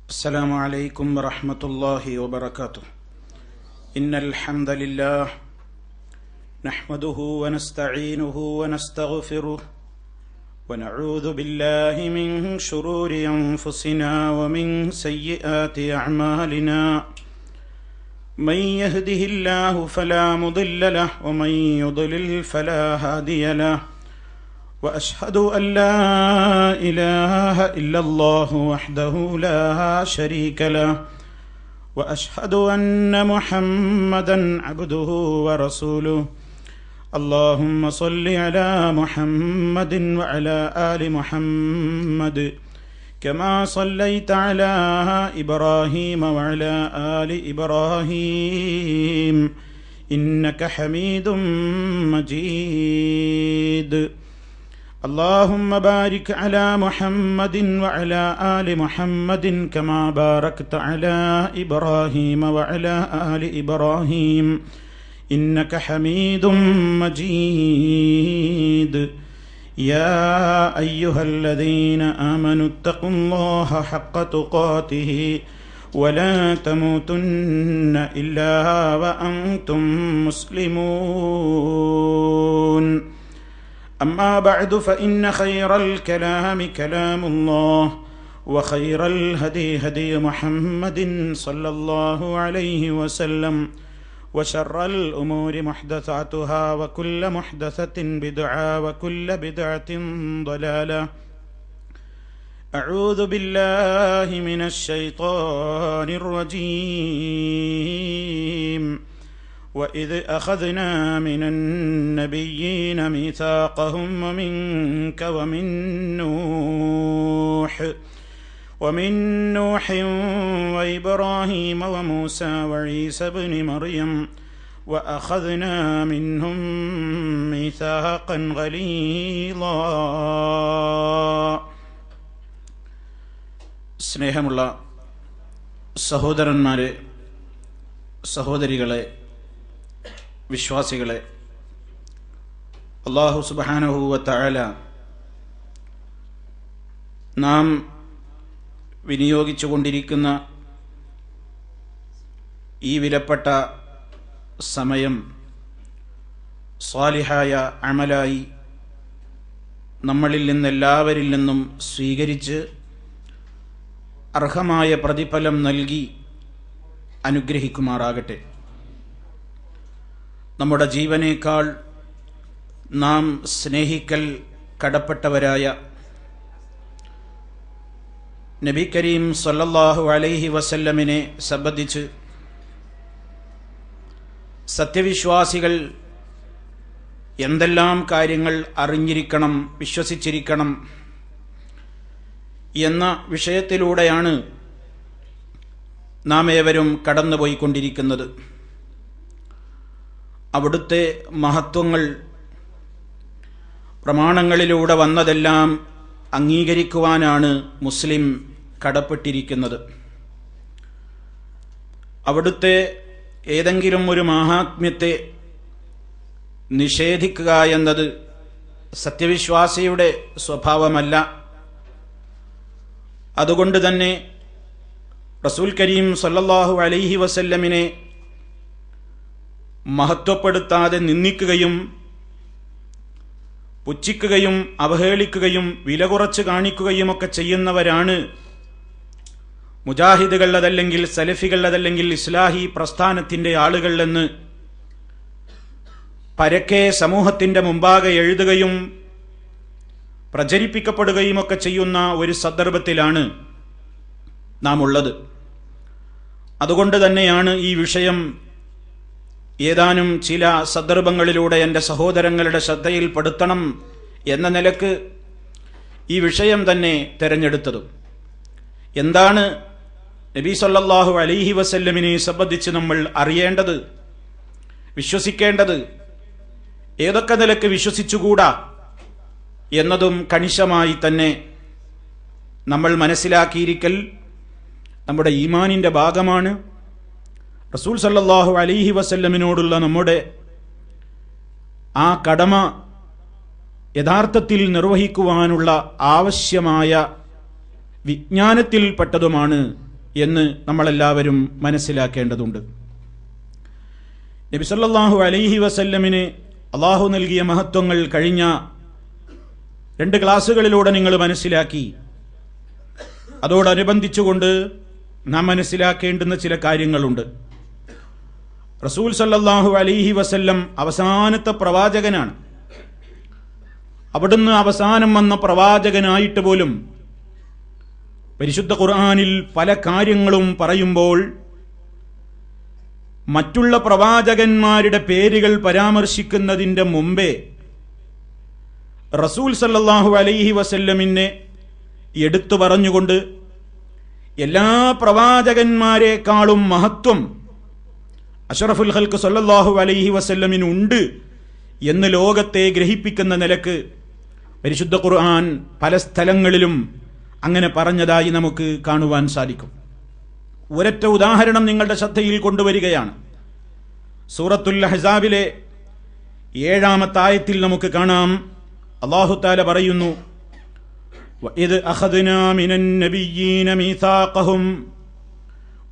السلام عليكم ورحمة الله وبركاته. إن الحمد لله نحمده ونستعينه ونستغفره ونعوذ بالله من شرور أنفسنا ومن سيئات أعمالنا. من يهده الله فلا مضل له ومن يضلل فلا هادي له. وأشهد أن لا إله إلا الله وحده لا شريك له. وأشهد أن محمدا عبده ورسوله. اللهم صل على محمد وعلى آل محمد كما صليت على إبراهيم وعلى آل إبراهيم إنك حميد مجيد. اللهم بارك على محمد وعلى آل محمد كما باركت على إبراهيم وعلى آل إبراهيم إنك حميد مجيد. يا أيها الذين آمنوا اتقوا الله حق تقاته ولا تموتن إلا وأنتم مسلمون. أما بعد فإن خير الكلام كلام الله وخير الهدي هدي محمد صلى الله عليه وسلم وشر الأمور محدثاتها وكل محدثة بدعة وكل بدعة ضلالة. أعوذ بالله من الشيطان الرجيم. وإذ أخذنا من النبيين ميثاقهم ومنك ومن نوح وإبراهيم وموسى وعيسى بن مريم وأخذنا منهم ميثاقا غليظا. സ്നേഹമുള്ള സഹോദരന്മാരെ, സഹോദരികളെ, വിശ്വാസികളെ, അല്ലാഹു സുബ്ഹാനഹു വ തആല നാം വിനിയോഗിച്ചുകൊണ്ടിരിക്കുന്ന ഈ വിലപ്പെട്ട സമയം സ്വാലിഹായ അമലായി നമ്മളിൽ നിന്നെല്ലാവരിൽ നിന്നും സ്വീകരിച്ച് അർഹമായ പ്രതിഫലം നൽകി അനുഗ്രഹിക്കുമാറാകട്ടെ. നമ്മുടെ ജീവനേക്കാൾ നാം സ്നേഹിക്കൽ കടപ്പെട്ടവരായ നബി കരീം സല്ലല്ലാഹു അലൈഹി വസല്ലമിനെ സംബന്ധിച്ച് സത്യവിശ്വാസികൾ എന്തെല്ലാം കാര്യങ്ങൾ അറിഞ്ഞിരിക്കണം, വിശ്വസിച്ചിരിക്കണം എന്ന വിഷയത്തിലൂടെയാണ് നാം ഏവരും കടന്നുപോയിക്കൊണ്ടിരിക്കുന്നത്. അവിടുത്തെ മഹത്വങ്ങൾ പ്രമാണങ്ങളിലൂടെ വന്നതെല്ലാം അംഗീകരിക്കുവാനാണ് മുസ്ലിം കടപ്പെട്ടിരിക്കുന്നത്. അവിടുത്തെ ഏതെങ്കിലും ഒരു മഹാത്മ്യത്തെ നിഷേധിക്കുക എന്നത് സത്യവിശ്വാസിയുടെ സ്വഭാവമല്ല. അതുകൊണ്ട് തന്നെ റസൂൽ കരീം സല്ലല്ലാഹു അലൈഹി വസല്ലമിനെ മഹത്വപ്പെടുത്താതെ നിന്ദിക്കുകയും പുച്ഛിക്കുകയും അവഹേളിക്കുകയും വില കുറച്ച് കാണിക്കുകയുമൊക്കെ ചെയ്യുന്നവരാണ് മുജാഹിദുകൾ, അതല്ലെങ്കിൽ സലഫികൾ, അതല്ലെങ്കിൽ ഇസ്ലാഹി പ്രസ്ഥാനത്തിന്റെ ആളുകൾ എന്ന് പരക്കെ സമൂഹത്തിന്റെ മുമ്പാകെ എഴുതുകയും പ്രചരിപ്പിക്കപ്പെടുകയുമൊക്കെ ചെയ്യുന്ന ഒരു സന്ദർഭത്തിലാണ് നാം ഉള്ളത്. അതുകൊണ്ട് തന്നെയാണ് ഈ വിഷയം ഏതാനും ചില സന്ദർഭങ്ങളിലൂടെ എൻ്റെ സഹോദരങ്ങളുടെ ശ്രദ്ധയിൽപ്പെടുത്തണം എന്ന നിലക്ക് ഈ വിഷയം തന്നെ തിരഞ്ഞെടുത്തതും. എന്താണ് നബി സല്ലല്ലാഹു അലൈഹി വസല്ലമിനെ സംബന്ധിച്ച് നമ്മൾ അറിയേണ്ടത്, വിശ്വസിക്കേണ്ടത്, ഏതൊക്കെ നിലക്ക് വിശ്വസിച്ചുകൂടാ എന്നതും കണിശമായി തന്നെ നമ്മൾ മനസ്സിലാക്കിയിരിക്കൽ നമ്മുടെ ഈമാനിന്റെ ഭാഗമാണ്. റസൂൽ സല്ലല്ലാഹു അലൈഹി വസല്ലമിനോടുള്ള നമ്മുടെ ആ കടമ യഥാർത്ഥത്തിൽ നിർവഹിക്കുവാനുള്ള ആവശ്യമായ വിജ്ഞാനത്തിൽപ്പെട്ടതുമാണ് എന്ന് നമ്മളെല്ലാവരും മനസ്സിലാക്കേണ്ടതുണ്ട്. നബി സല്ലല്ലാഹു അലൈഹി വസല്ലമിന് അള്ളാഹു നൽകിയ മഹത്വങ്ങൾ കഴിഞ്ഞ 2 ക്ലാസുകളിലൂടെ നിങ്ങൾ മനസ്സിലാക്കി. അതോടനുബന്ധിച്ചുകൊണ്ട് നാം മനസ്സിലാക്കേണ്ടുന്ന ചില കാര്യങ്ങളുണ്ട്. റസൂൽ സല്ലല്ലാഹു അലൈഹി വസല്ലം അവസാനത്തെ പ്രവാചകനാണ്. അവിടുന്ന് അവസാനം വന്ന പ്രവാചകനായിട്ട് പോലും പരിശുദ്ധ ഖുർആനിൽ പല കാര്യങ്ങളും പറയുമ്പോൾ മറ്റുള്ള പ്രവാചകന്മാരുടെ പേരുകൾ പരാമർശിക്കുന്നതിന്റെ മുമ്പേ റസൂൽ സല്ലല്ലാഹു അലൈഹി വസല്ലമിനെ എടുത്തു പറഞ്ഞുകൊണ്ട് എല്ലാ പ്രവാചകന്മാരെക്കാളും മഹത്വം അഷ്റഫുൽ ഖൽഖ് സല്ലല്ലാഹു അലൈഹി വസല്ലമിനുണ്ട് എന്ന് ലോകത്തെ ഗ്രഹിപ്പിക്കുന്ന നിലക്ക് പരിശുദ്ധ ഖുർആൻ പല സ്ഥലങ്ങളിലും അങ്ങനെ പറഞ്ഞതായി നമുക്ക് കാണുവാൻ സാധിക്കും. ഒരൊറ്റ ഉദാഹരണം നിങ്ങളുടെ ശ്രദ്ധയിൽ കൊണ്ടുവരികയാണ്. സൂറത്തുൽ അഹ്സാബിലെ 7-ാമത്തെ ആയത്തിൽ നമുക്ക് കാണാം, അല്ലാഹു തആല പറയുന്നു, വഇദ് അഖദ്നാ മിനൻ നബിയ്യീന മീസാഖഹും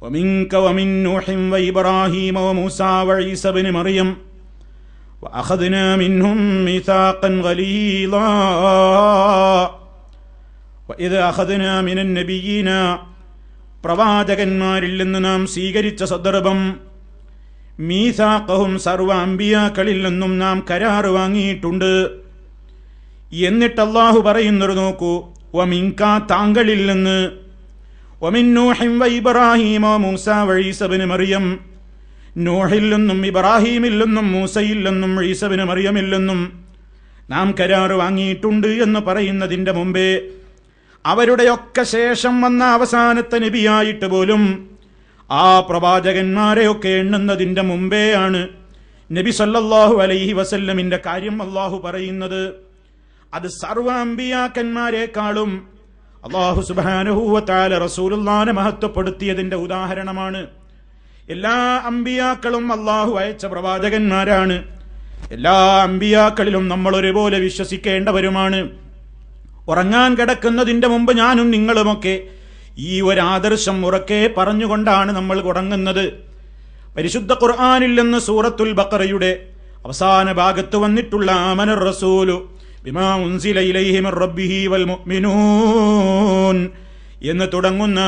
വമിൻക വമിൻ നൂഹിൻ വഇബ്രാഹീമ വമൂസാ വഈസ ഇബ്നു മറിയം വഅഖദ്നാ മിൻഹും മീസാഖൻ ഗലീളാ. വഇദ് അഖദ്നാ മിനൻ നബിയ്യീന, പ്രവാചകന്മാരിൽ നിന്ന് നാം സ്വീകരിച്ച സന്ദർഭം, മീസാഖഹും, സർവ അമ്പിയാക്കളിൽ നിന്നും നാം കരാറ് വാങ്ങിയിട്ടുണ്ട്. എന്നിട്ട് അല്ലാഹു പറയുന്നത് നോക്കൂ, വമിൻക, താങ്കളിൽ നിന്ന്, വമിൻ നൂഹിൻ വഇബ്രാഹീമ വമൂസാ വഈസ ഇബ്നു മറിയം, നൂഹിൽ നിന്നും ഇബ്രാഹീമിൽ നിന്നും മൂസയിൽ നിന്നും ഈസ ഇബ്നു മറിയമിൽ നിന്നും നാം കരാറ് വാങ്ങിയിട്ടുണ്ട് എന്ന് പറയുന്നതിന്റെ മുമ്പേ അവരുടെയൊക്കെ ശേഷം വന്ന അവസാനത്തെ നബിയായിട്ട് പോലും ആ പ്രവാചകന്മാരെയൊക്കെ എണ്ണുന്നതിന്റെ മുമ്പേയാണ് നബി സല്ലല്ലാഹു അലൈഹി വസല്ലമിന്റെ കാര്യം അല്ലാഹു പറയുന്നത്. അത് സർവ്വ അമ്പിയാക്കന്മാരെക്കാളും അല്ലാഹു സുബ്ഹാനഹു വ തആല റസൂലുള്ളാഹിനെ മഹത്വപ്പെടുത്തിയതിന്റെ ഉദാഹരണമാണ്. എല്ലാ അമ്പിയാക്കളും അല്ലാഹു അയച്ച പ്രവാചകന്മാരാണ്. എല്ലാ അമ്പിയാക്കളിലും നമ്മൾ ഒരുപോലെ വിശ്വസിക്കേണ്ടവരുമാണ്. ഉറങ്ങാൻ കിടക്കുന്നതിന്റെ മുമ്പ് ഞാനും നിങ്ങളുമൊക്കെ ഈ ഒരു ആദർശം ഉറക്കെ പറഞ്ഞുകൊണ്ടാണ് നമ്മൾ ഉറങ്ങുന്നത്. പരിശുദ്ധ ഖുർആനിൽ നിന്ന് സൂറത്തുൽ ബഖറയുടെ അവസാന ഭാഗത്ത് വന്നിട്ടുള്ള ആമനർ റസൂലു ബിമാ ഉൻസില ഇലൈഹി മിർ റബ്ബിഹി വൽ മുഅ്മിനൂൻ എന്ന് തുടങ്ങുന്ന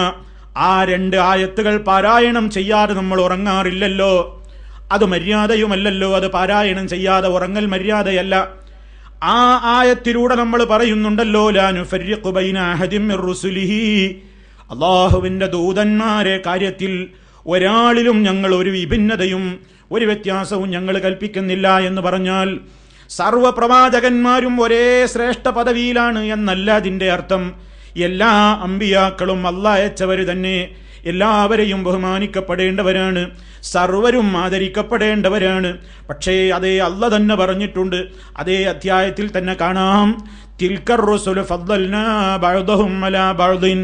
ആ 2 ആയത്തുകൾ പാരായണം ചെയ്യാതെ നമ്മൾ ഉറങ്ങാറില്ലല്ലോ. അത് മര്യാദയുമല്ലല്ലോ. അത് പാരായണം ചെയ്യാതെ ഉറങ്ങൽ മര്യാദയല്ല. ആ ആയത്തിലൂടെ നമ്മൾ പറയുന്നുണ്ടല്ലോ, ലാ നുഫർരിഖു ബൈന അഹദിൻ മിർ റുസുലിഹി, അല്ലാഹുവിന്റെ ദൂതന്മാരെ കാര്യത്തിൽ ഒരാളിലും ഞങ്ങൾ ഒരു വിഭിന്നതയും ഒരു വ്യത്യാസവും ഞങ്ങൾ കൽപ്പിക്കുന്നില്ല എന്ന് പറഞ്ഞാൽ സർവ്വ പ്രവാചകന്മാരും ഒരേ ശ്രേഷ്ഠ പദവിയിലാണ് എന്നല്ല അതിന്റെ അർത്ഥം. എല്ലാ അമ്പിയാക്കളും അല്ലാഹ് അയച്ചവർ തന്നെ. എല്ലാവരെയും ബഹുമാനിക്കപ്പെടേണ്ടവരാണ്, സർവരും ആദരിക്കപ്പെടേണ്ടവരാണ്. പക്ഷേ അതേ അല്ലാഹ് തന്നെ പറഞ്ഞിട്ടുണ്ട്, അതേ അധ്യായത്തിൽ തന്നെ കാണാം, തിൽക്കർ റുസുലു ഫദ്ദൽനാ ബഅദഹും അലാ ബഅദിൻ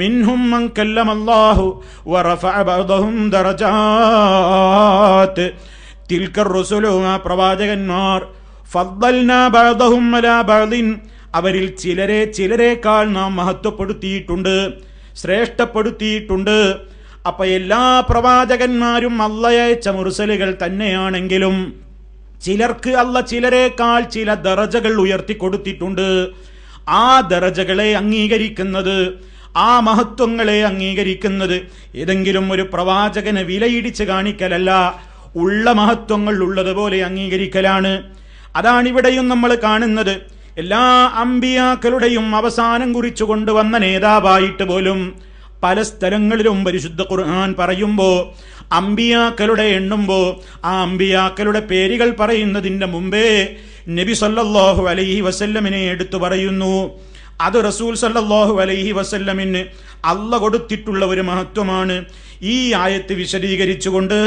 മിൻഹും മൻ കല്ലമല്ലാഹു വറഫഅ ബഅദഹും ദറജാത്ത്. തിൽക്കർ റുസുലു, ആ പ്രവാചകന്മാർ, ഫദ്ദൽനാ ബഅദഹും അലാ ബഅദിൻ, അവരിൽ ചിലരെക്കാൾ നാം മഹത്വപ്പെടുത്തിയിട്ടുണ്ട്, ശ്രേഷ്ഠപ്പെടുത്തിയിട്ടുണ്ട്. അപ്പൊ എല്ലാ പ്രവാചകന്മാരും അല്ലാഹ് അയച്ച മുർസലുകൾ തന്നെയാണെങ്കിലും ചിലർക്ക് അല്ലാഹ് ചിലരെക്കാൾ ചില ദറജകൾ ഉയർത്തിക്കൊടുത്തിട്ടുണ്ട്. ആ ദറജകളെ അംഗീകരിക്കുന്നത്, ആ മഹത്വങ്ങളെ അംഗീകരിക്കുന്നത് ഏതെങ്കിലും ഒരു പ്രവാചകനെ വിലയിടിച്ച് കാണിക്കലല്ല, ഉള്ള മഹത്വങ്ങൾ ഉള്ളതുപോലെ അംഗീകരിക്കലാണ്. അതാണിവിടെയും നമ്മൾ കാണുന്നത്. എല്ലാ അമ്പിയാക്കളുടെയും അവസാനം കുറിച്ചു കൊണ്ടുവന്ന നേതാവായിട്ട് പോലും പല സ്ഥലങ്ങളിലും പരിശുദ്ധ ഖുർആൻ പറയുമ്പോ, അമ്പിയാക്കളുടെ എണ്ണുമ്പോ, ആ അമ്പിയാക്കളുടെ പേരുകൾ പറയുന്നതിന്റെ മുമ്പേ നബി സല്ലല്ലാഹു അലൈഹി വസല്ലമിനെ എടുത്തു പറയുന്നു. അത് റസൂൽ സല്ലല്ലാഹു അലൈഹി വസല്ലമിന് അല്ലാഹ് കൊടുത്തിട്ടുള്ള ഒരു മഹത്വമാണ്. ഈ ആയത്ത് വിശദീകരിച്ചുകൊണ്ട്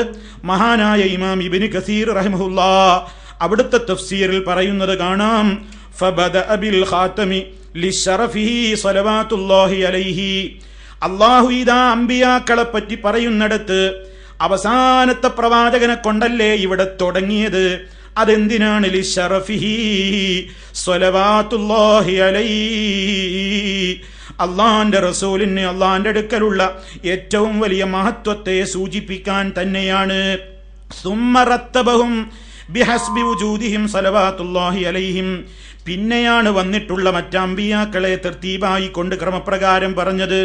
മഹാനായ ഇമാം ഇബ്നു കസീർ റഹിമഹുല്ലാഹ് അവിടുത്തെ തഫ്സീറിൽ പറയുന്നത് കാണാം, ഫബദഅ ബിൽ ഖാതമി ലിശറഫിഹി സ്വലവാത്തുല്ലാഹി അലൈഹി. അല്ലാഹു ഇദാ അമ്പിയാക്കളെ പറ്റി പറയുന്നിടത്ത് അവസാനത്തെ പ്രവാചകനെ കൊണ്ടല്ലേ ഇവിടെ തുടങ്ങിയത്? അതെന്തിനാണ്? ലിശറഫിഹി സ്വലവാത്തുല്ലാഹി അലൈഹി, അള്ളാന്റെ റസൂലിന് അള്ളാന്റെ അടുക്കലുള്ള ഏറ്റവും വലിയ മഹത്വത്തെ സൂചിപ്പിക്കാൻ തന്നെയാണ്. സുമ്മറത്തബഹും ബിഹസ്ബി വുജൂദിഹിം സലവാത്തുല്ലാഹി അലൈഹിം. പിന്നെയാണ് വന്നിട്ടുള്ള മറ്റമ്പിയാക്കളെ തർത്തീബായി കൊണ്ട് ക്രമപ്രകാരം പറഞ്ഞത്.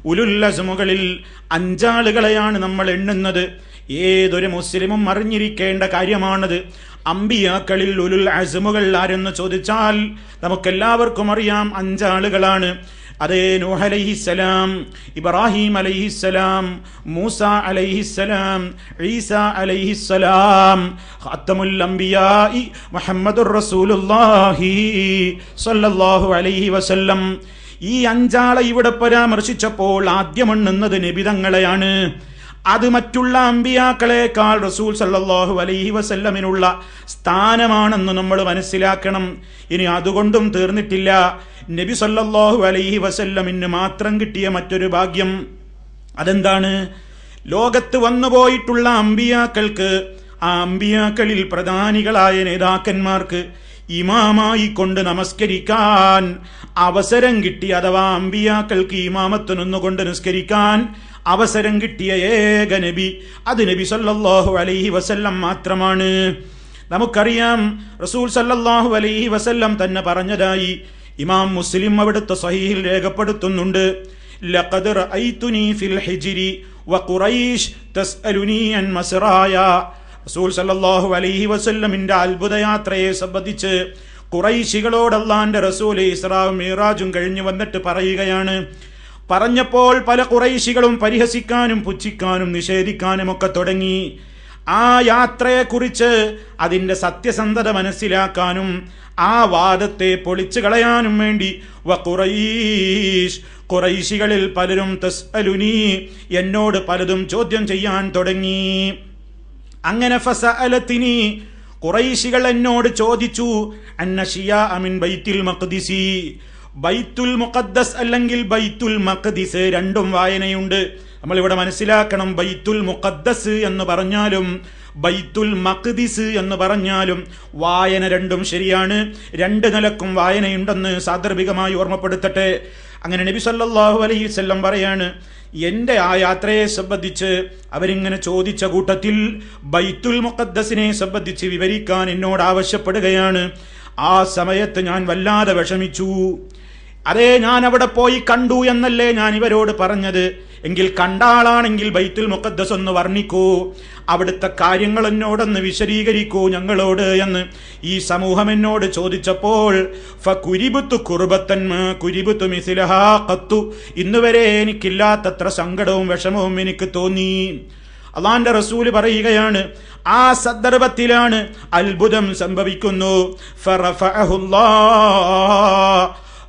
ഉലുൽ അസ്മുകളിൽ 5 ആളുകളെയാണ് നമ്മൾ എണ്ണുന്നത്. ഏതൊരു മുസ്ലിമും അറിഞ്ഞിരിക്കേണ്ട കാര്യമാണത്. അമ്പിയാക്കളിൽ ഉലുൽ അസ്മുകൾ ആരെന്ന് ചോദിച്ചാൽ നമുക്കെല്ലാവർക്കും അറിയാം 5 ആളുകളാണ്. അതേ നൂഹ് അലൈഹിസ്സലാം, ഇബ്രാഹിം അലൈഹിസ്സലാം, മൂസ അലൈഹിസ്സലാം, ഈസ അലൈഹിസ്സലാം, ഖാത്തമുൽ അംബിയാഇ മുഹമ്മദുർ റസൂലുള്ളാഹി സ്വല്ലല്ലാഹു അലൈഹി വസല്ലം. ഈ 5 ആളെ ഇവിടെ പരാമർശിച്ചപ്പോൾ ആദ്യം എണ്ണുന്നത് നബിതങ്ങളെയാണ്. അത് മറ്റുള്ള അമ്പിയാക്കളെക്കാൾ റസൂൽ സല്ലല്ലാഹു അലൈഹി വസല്ലമിനുള്ള സ്ഥാനമാണെന്ന് നമ്മൾ മനസ്സിലാക്കണം. ഇനി അതുകൊണ്ടും തീർന്നിട്ടില്ല. നബി സല്ലല്ലാഹു അലൈഹി വസല്ലമിന് മാത്രം കിട്ടിയ മറ്റൊരു ഭാഗ്യം അതെന്താണ്? ലോകത്ത് വന്നുപോയിട്ടുള്ള അമ്പിയാക്കൾക്ക്, ആ അമ്പിയാക്കളിൽ പ്രധാനികളായ നേതാക്കന്മാർക്ക് ഇമാമായി കൊണ്ട് നമസ്കരിക്കാൻ അവസരം കിട്ടി. അഥവാ അമ്പിയാക്കൾക്ക് ഇമാമത്ത് നിന്നുകൊണ്ട് നിസ്കരിക്കാൻ അവസരം കിട്ടിയ ഏക നബി അത് നബി സല്ലല്ലാഹു അലൈഹി വസല്ലം മാത്രമാണ്. നമുക്കറിയാം റസൂൽ സല്ലല്ലാഹു അലൈഹി വസല്ലം തന്നെ പറഞ്ഞതായി ഇമാം മുസ്ലിം അവിടുത്തെ സ്വഹീഹിൽ രേഖപ്പെടുത്തുന്നുണ്ട്. ലഖദ് റഅയ്തുനി ഫിൽ ഹിജ്രി വഖുറൈശ് തസ്അലുനി അൻ മസ്റായ. റസൂൽ സല്ലല്ലാഹു അലൈഹി വസല്ലമിന്റെ അത്ഭുതയാത്രയെ സംബന്ധിച്ച് ഖുറൈശികളോട് അല്ലാഹുവിന്റെ റസൂൽ ഇസ്രാവും മിറാജും കഴിഞ്ഞു വന്നിട്ട് പറയുകയാണ്. പറഞ്ഞപ്പോൾ പല ഖുറൈശികളും പരിഹസിക്കാനും പുച്ഛിക്കാനും നിഷേധിക്കാനും ഒക്കെ തുടങ്ങി. ആ യാത്രയെക്കുറിച്ച് അതിന്റെ സത്യസന്ധത മനസ്സിലാക്കാനും ആ വാദത്തെ പൊളിച്ചു കളയാനും വേണ്ടി ഖുറൈശികളിൽ പലരും തസ്അലുനി, എന്നോട് പലതും ചോദ്യം ചെയ്യാൻ തുടങ്ങി. അങ്ങനെ ഫസഅലതിനി, ഖുറൈശികൾ എന്നോട് ചോദിച്ചു, അന്നശിയാ മിൻ ബൈത്തുൽ മഖ്ദിസി. ബൈത്തുൽ മുഖദ്ദസ് അല്ലെങ്കിൽ ബൈത്തുൽ മഖ്ദിസ് രണ്ടും വായനയുണ്ട്. നമ്മളിവിടെ മനസ്സിലാക്കണം, ബൈത്തുൽ മുഖദ്ദസ് എന്ന് പറഞ്ഞാലും ബൈത്തുൽ മഖ്ദിസ് എന്ന് പറഞ്ഞാലും വായന രണ്ടും ശരിയാണ്. 2 നിലക്കും വായനയുണ്ടെന്ന് സാന്ദർഭികമായി ഓർമ്മപ്പെടുത്തട്ടെ. അങ്ങനെ നബി സല്ലല്ലാഹു അലൈഹി വസല്ലം പറയാണ്, എന്റെ ആ യാത്രയെ സംബന്ധിച്ച് അവരിങ്ങനെ ചോദിച്ച കൂട്ടത്തിൽ ബൈത്തുൽ മുഖദ്ദസിനെ സംബന്ധിച്ച് വിവരിക്കാൻ എന്നോട് ആവശ്യപ്പെടുകയാണ്. ആ സമയത്ത് ഞാൻ വല്ലാതെ വിഷമിച്ചു. അതേ, ഞാൻ അവിടെ പോയി കണ്ടു എന്നല്ലേ ഞാൻ ഇവരോട് പറഞ്ഞത്. എങ്കിൽ കണ്ട ആളാണെങ്കിൽ ബൈത്തുൽ മുഖദ്ദസ് ഒന്ന് വർണ്ണിക്കൂ, അവിടുത്തെ കാര്യങ്ങൾ എന്നോടൊന്ന് വിശദീകരിക്കൂ ഞങ്ങളോട് എന്ന് ഈ സമൂഹം എന്നോട് ചോദിച്ചപ്പോൾ ഫകുരിബതു ഖുർബത്തൻ മാ കുരിബതു മിസ്ലഹാ ഖത്തു, ഇന്നുവരെ എനിക്കില്ലാത്തത്ര സങ്കടവും വിഷമവും എനിക്ക് തോന്നി. അല്ലാഹുവിന്റെ റസൂൽ പറയുകയാണ്, ആ സന്ദർഭത്തിലാണ് അത്ഭുതം സംഭവിക്കുന്നു.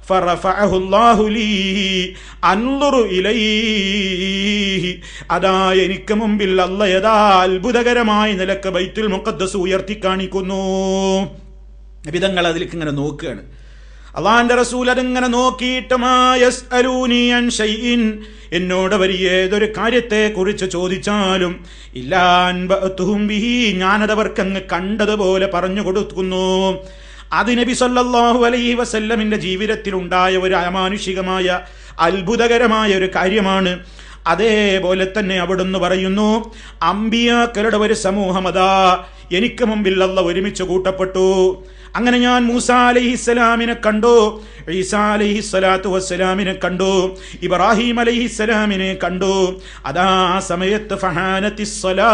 ഫറഫഅഹുല്ലാഹു ലീ അൻദുറു ഇലൈഹി. അതാ എനിക്ക് മുമ്പിൽ അല്ലാഹ് യഥാ അത്ഭുതകരമായ നിലക്ക് ബൈത്തുൽ മുഖദ്ദസ് ഉയർത്തി കാണിക്കുന്നു. നബിതങ്ങൾ അതിലേക്ക് ഇങ്ങനെ നോക്കുകയാണ്. അല്ലാഹുവിന്റെ റസൂൽ അതിങ്ങനെ നോക്കിയിട്ട് മാ യസ്അലൂനി അൻ ഷൈഇൻ, എന്നോട് വരി ഏതൊരു കാര്യത്തെ കുറിച്ച് ചോദിച്ചാലും ഇല്ലാ അൻബഅതുഹും ബിഹി, ഞാനതവർക്ക് അങ്ങ് കണ്ടതുപോലെ പറഞ്ഞു കൊടുക്കുന്നു. അത് നബി സല്ലല്ലാഹു അലൈഹി വസല്ലമിന്റെ ജീവിതത്തിൽ ഉണ്ടായ ഒരു അമാനുഷികമായ അത്ഭുതകരമായ ഒരു കാര്യമാണ്. അതേപോലെ തന്നെ അവിടുന്ന് പറയുന്നു, അമ്പിയാക്കളുടെ ഒരു സമൂഹം അതാ എനിക്ക് മുമ്പിൽ അല്ലാഹ് ഒരുമിച്ച് കൂട്ടപ്പെട്ടു. അങ്ങനെ ഞാൻ മൂസ അലൈഹിസ്സലാമിനെ കണ്ടു, ഈസാ അലൈഹിസ്സലാത്തു വസ്സലാമിനെ കണ്ടു, ഇബ്രാഹിം അലൈഹിസ്സലാമിനെ കണ്ടു. അതാ സമയത്ത് ഫഹാനത്തിസ്സലാ,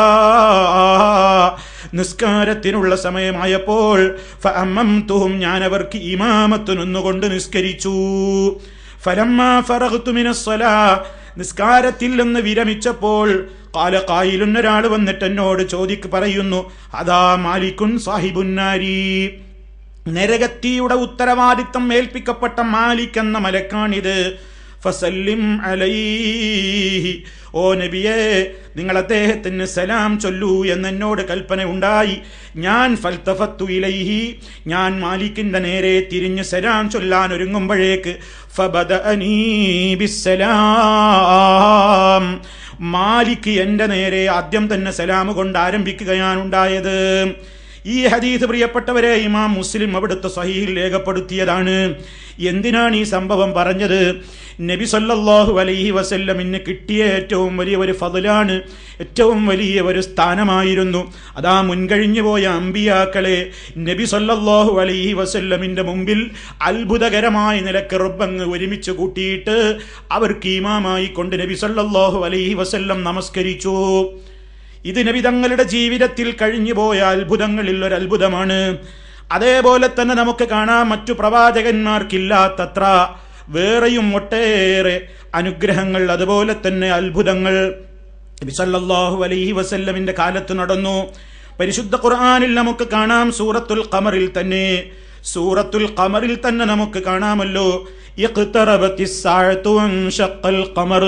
നിസ്കാരത്തിനുള്ള സമയമായപ്പോൾ ഫഅമ്മംതുഹും, ഞാൻ അവർക്ക് ഇമാമത്ത് നിന്നുകൊണ്ട് നിസ്കരിച്ചു. ഫലമ്മാ ഫറഗ്തു മിനസ്സലാ, നിസ്കാരത്തിൽ നിന്ന് വിരമിച്ചപ്പോൾ ഖാല ഖായിലുൻ, ഒരാൾ വന്നിട്ട് എന്നോട് പറയുന്നു, അതാ മാലിക്കുൻ സാഹിബുന്നാരി, നരകത്തിയുടെ ഉത്തരവാദിത്തം ഏൽപ്പിക്കപ്പെട്ട മാലിക് എന്ന മലക്കാണിത്. ഫസല്ലിം അലൈഹി, ഓ നബിയേ നിങ്ങൾ അദ്ദേഹത്തിന് സലാം ചൊല്ലൂ എന്നോട് കൽപ്പന ഉണ്ടായി. ഞാൻ ഫൽതഫത്തു ഇലൈഹി, ഞാൻ മാലിക്കിന്റെ നേരെ തിരിഞ്ഞ് സലാം ചൊല്ലാൻ ഒരുങ്ങുമ്പോഴേക്ക് ഫബദഅനീ ബിസ്സലാം, മാലിക് എന്റെ നേരെ ആദ്യം തന്നെ സലാം കൊണ്ട് ആരംഭിക്കുകയാണ് ഉണ്ടായത്. ഈ ഹദീസ് പ്രിയപ്പെട്ടവരെ ഇമാം മുസ്ലിം അവിടുത്തെ സ്വഹീഹിൽ രേഖപ്പെടുത്തിയതാണ്. എന്തിനാണ് ഈ സംഭവം പറഞ്ഞത്? നബി സല്ലല്ലാഹു അലൈഹി വസല്ലമിന് കിട്ടിയ ഏറ്റവും വലിയ ഒരു ഫضലാണ്, ഏറ്റവും വലിയ ഒരു സ്ഥാനമായിരുന്നു. അതാ മുൻകഴിഞ്ഞു പോയ അമ്പിയാക്കളെ നബി സല്ലല്ലാഹു അലൈഹി വസല്ലമിന്റെ മുമ്പിൽ അത്ഭുതകരമായ നിലക്ക് റബ്ബങ്ങ് ഒരുമിച്ച് കൂട്ടിയിട്ട് അവർക്ക് ഇമാമായി കൊണ്ട് നബി സല്ലല്ലാഹു അലൈഹി വസല്ലം നമസ്കരിച്ചു. ഇത് നബി തങ്ങളുടെ ജീവിതത്തിൽ കഴിഞ്ഞുപോയ അത്ഭുതങ്ങളിൽ ഒരു അത്ഭുതമാണ്. അതേപോലെ തന്നെ നമുക്ക് കാണാം മറ്റു പ്രവാചകന്മാർക്കില്ലാത്തത്ര വേറെയും ഒട്ടേറെ അനുഗ്രഹങ്ങൾ, അതുപോലെ തന്നെ അത്ഭുതങ്ങൾ നബി സല്ലല്ലാഹു അലൈഹി വസല്ലമിന്റെ കാലത്ത് നടന്നു. പരിശുദ്ധ ഖുർആനിൽ നമുക്ക് കാണാം, സൂറത്തുൽ ഖമറിൽ തന്നെ നമുക്ക് കാണാമല്ലോ, ഇഖ്തറബത്തിസ് സാഅതു വൻശഖൽ ഖമർ.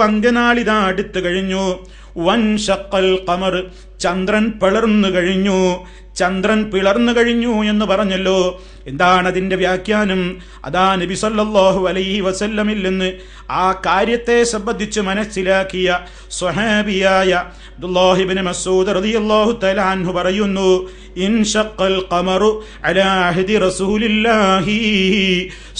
അന്ത്യനാളിതാ അടുത്തു കഴിഞ്ഞു. വൻശഖൽ ഖമർ, ചന്ദ്രൻ പിളർന്നു കഴിഞ്ഞു എന്ന് പറഞ്ഞല്ലോ. എന്താണ് അതിന്റെ വ്യാഖ്യാനം? അതാ നബി സല്ലല്ലാഹു അലൈഹി വസല്ലമിൽ നിന്ന് ആ കാര്യത്തെ സംബന്ധിച്ച് മനസ്സിലാക്കിയ സ്വഹാബിയായ അബ്ദുല്ലാഹി ഇബ്നു മസ്ഊദ് റളിയല്ലാഹു തആല അൻഹു പറയുന്നു, ഇൻശഖൽ ഖമറു അലാ അഹ്ദി റസൂലില്ലാഹി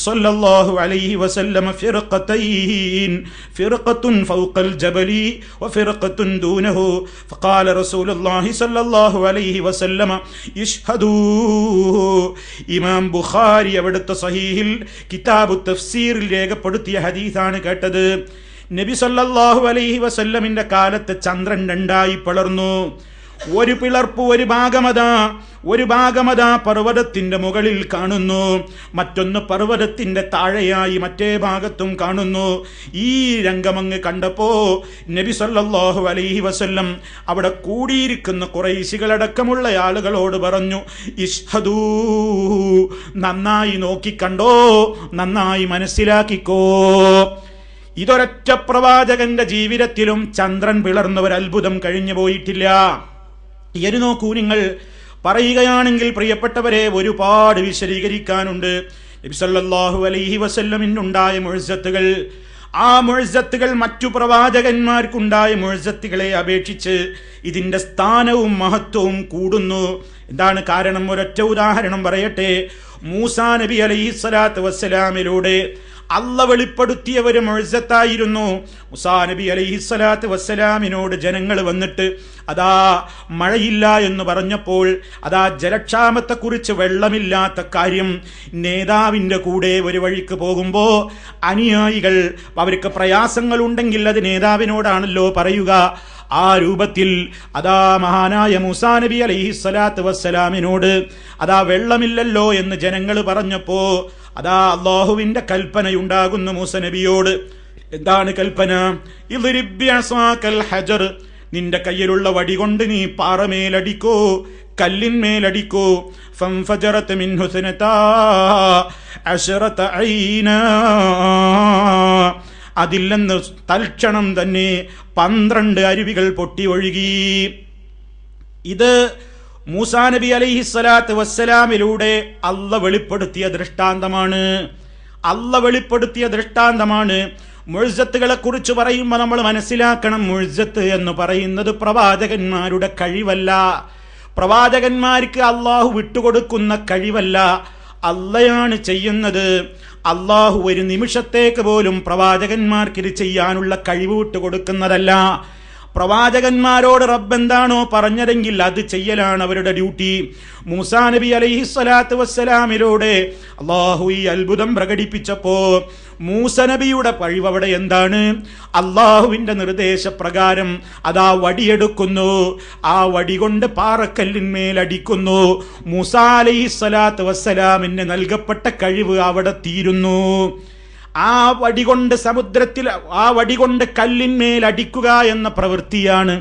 സല്ലല്ലാഹു അലൈഹി വസല്ലം ഫിർഖതൈൻ, ഫിർഖത്തുൻ ഫൗഖൽ ജബലി വഫിർഖത്തുൻ ദൂനഹു. ഫഖാല റസൂലുള്ളാഹി സല്ലല്ലാഹു അലൈഹി വസല്ലം ഇശ്ഹദൂ. ഇമാം ബുഖാരി അവിടുത്തെ സ്വഹീഹിൽ കിതാബു തഫ്സീറിൽ രേഖപ്പെടുത്തിയ ഹദീസാണ് കേട്ടത്. നബി സല്ലല്ലാഹു അലൈഹി വസല്ലമിന്റെ കാലത്ത് ചന്ദ്രൻ രണ്ടായി പിളർന്നു. ഒരു പിളർപ്പ് ഒരു ഭാഗമതാ പർവ്വതത്തിന്റെ മുകളിൽ കാണുന്നു, മറ്റൊന്ന് പർവ്വതത്തിന്റെ താഴെയായി മറ്റേ ഭാഗത്തും കാണുന്നു. ഈ രംഗമങ്ങ് കണ്ടപ്പോ നബി സല്ലല്ലാഹു അലൈഹി വസല്ലം അവിടെ കൂടിയിരിക്കുന്ന ഖുറൈശികളടക്കമുള്ള ആളുകളോട് പറഞ്ഞു, ഇശ്ഹദൂ, നന്നായി നോക്കിക്കണ്ടോ, നന്നായി മനസ്സിലാക്കിക്കോ. ഇതൊരൊറ്റ പ്രവാചകന്റെ ജീവിതത്തിലും ചന്ദ്രൻ പിളർന്ന ഒരു അത്ഭുതം കഴിഞ്ഞു പോയിട്ടില്ല. ഇനി നോക്കൂ, നിങ്ങൾ പറയുകയാണെങ്കിൽ പ്രിയപ്പെട്ടവരെ ഒരുപാട് വിശദീകരിക്കാനുണ്ട്. നബി സല്ലല്ലാഹു അലൈഹി വസല്ലമിനുണ്ടായ മുഅ്ജിസത്തുകൾ, ആ മുഅ്ജിസത്തുകൾ മറ്റു പ്രവാചകന്മാർക്കുണ്ടായ മുഅ്ജിസത്തുകളെ അപേക്ഷിച്ച് ഇതിന്റെ സ്ഥാനവും മഹത്വവും കൂടുന്നു. എന്താണ് കാരണം? ഒരൊറ്റ ഉദാഹരണം പറയട്ടെ. മൂസാ നബി അലൈഹിസ്സലാത്തു വസ്സലാമിലൂടെ അള്ള വെളിപ്പെടുത്തിയ ഒരു മുഅ്ജിസത്തായിരുന്നു. മൂസാ നബി അലൈഹിസ്സലാത്തു വസ്സലാമിനോട് ജനങ്ങൾ വന്നിട്ട് അതാ മഴയില്ല എന്ന് പറഞ്ഞപ്പോൾ, അതാ ജലക്ഷാമത്തെക്കുറിച്ച്, വെള്ളമില്ലാത്ത കാര്യം നേതാവിൻ്റെ കൂടെ ഒരു വഴിക്ക് പോകുമ്പോൾ അനുയായികൾ അവർക്ക് പ്രയാസങ്ങൾ ഉണ്ടെങ്കിൽ അത് നേതാവിനോടാണല്ലോ പറയുക. ആ രൂപത്തിൽ അതാ മഹാനായ മൂസാ നബി അലൈഹിസ്സലാത്തു വസ്സലാമിനോട് അതാ വെള്ളമില്ലല്ലോ എന്ന് ജനങ്ങൾ പറഞ്ഞപ്പോ അതാ അല്ലാഹുവിന്റെ കൽപ്പനയുണ്ടാകുന്നു മൂസ നബിയോട്. എന്താണ് കൽപ്പന? ഇദ്രിബ് ബിഅസാകൽ ഹജർ, നിന്റെ കയ്യിലുള്ള വടി കൊണ്ട് നീ പാറമേലടിക്കോ, കല്ലിന്മേലടിക്കോ. ഫൻഫജറത് മിൻഹു സനതാ അശറത ഐനാ, അതിൽ നിന്ന് തൽക്ഷണം തന്നെ 12 അരുവികൾ പൊട്ടി ഒഴുകി. ഇത് മൂസാ നബി അലൈഹിസ്സലാത്തു വസ്സലാമിലൂടെ അള്ള വെളിപ്പെടുത്തിയ ദൃഷ്ടാന്തമാണ്. മുഅ്ജിസത്തുകളെ കുറിച്ച് പറയുമ്പോൾ നമ്മൾ മനസ്സിലാക്കണം, മുഅ്ജിസത്ത് എന്ന് പറയുന്നത് പ്രവാചകന്മാരുടെ കഴിവല്ല, പ്രവാചകന്മാർക്ക് അള്ളാഹു വിട്ടുകൊടുക്കുന്ന കഴിവല്ല, അള്ളയാണ് ചെയ്യുന്നത്. അള്ളാഹു ഒരു നിമിഷത്തേക്ക് പോലും പ്രവാചകന്മാർക്ക് ഇത് ചെയ്യാനുള്ള കഴിവ് വിട്ടുകൊടുക്കുന്നതല്ല. പ്രവാചകന്മാരോട് റബ്ബ് എന്താണോ പറഞ്ഞതെങ്കിൽ അത് ചെയ്യലാണ് അവരുടെ ഡ്യൂട്ടി. മൂസാ നബി അലൈഹിസ്സലാത്തു വസ്സലാമിലൂടെ അള്ളാഹു ഈ അത്ഭുതം പ്രകടിപ്പിച്ചപ്പോ മൂസ നബിയുടെ കഴിവ് അവിടെ എന്താണ്? അള്ളാഹുവിന്റെ നിർദ്ദേശപ്രകാരം അതാ വടിയെടുക്കുന്നു, ആ വടി കൊണ്ട് പാറക്കല്ലിന്മേലടിക്കുന്നു. മൂസാ അലൈഹിസ്സലാത്തു വസ്സലാമിന് നൽകപ്പെട്ട കഴിവ് അവിടെ തീരുന്നു. ആ വടി കൊണ്ട് കല്ലിന്മേൽ അടിക്കുക എന്ന പ്രവൃത്തിയാണ്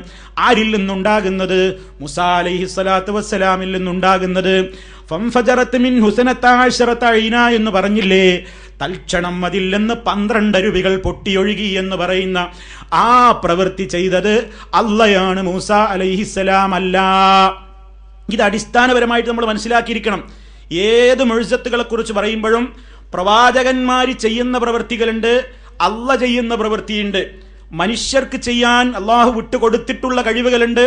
ആരിൽ നിന്നുണ്ടാകുന്നത്? മൂസാ അലൈഹിസ്സലാത്തു വസ്സലാമിൽ നിന്നുണ്ടാകുന്നത്. ഫൻഫജറത് മിൻഹു സനതാ അശറത ഐനാ എന്ന് പറഞ്ഞില്ലേ? തൽക്ഷണം അതിൽ നിന്ന് 12 അരുവികൾ പൊട്ടിയൊഴുകി എന്ന് പറയുന്ന ആ പ്രവൃത്തി ചെയ്തത് അള്ളയാണ്, മൂസാ അലൈഹിസ്സലാം അല്ല. ഇത് അടിസ്ഥാനപരമായിട്ട് നമ്മൾ മനസ്സിലാക്കിയിരിക്കണം. ഏത് മുഅ്ജിസത്തുകളെ കുറിച്ച് പറയുമ്പോഴും പ്രവാചകന്മാർ ചെയ്യുന്ന പ്രവൃത്തികളുണ്ട്, അള്ള ചെയ്യുന്ന പ്രവൃത്തിയുണ്ട്. മനുഷ്യർക്ക് ചെയ്യാൻ അള്ളാഹു വിട്ടുകൊടുത്തിട്ടുള്ള കഴിവുകളുണ്ട്,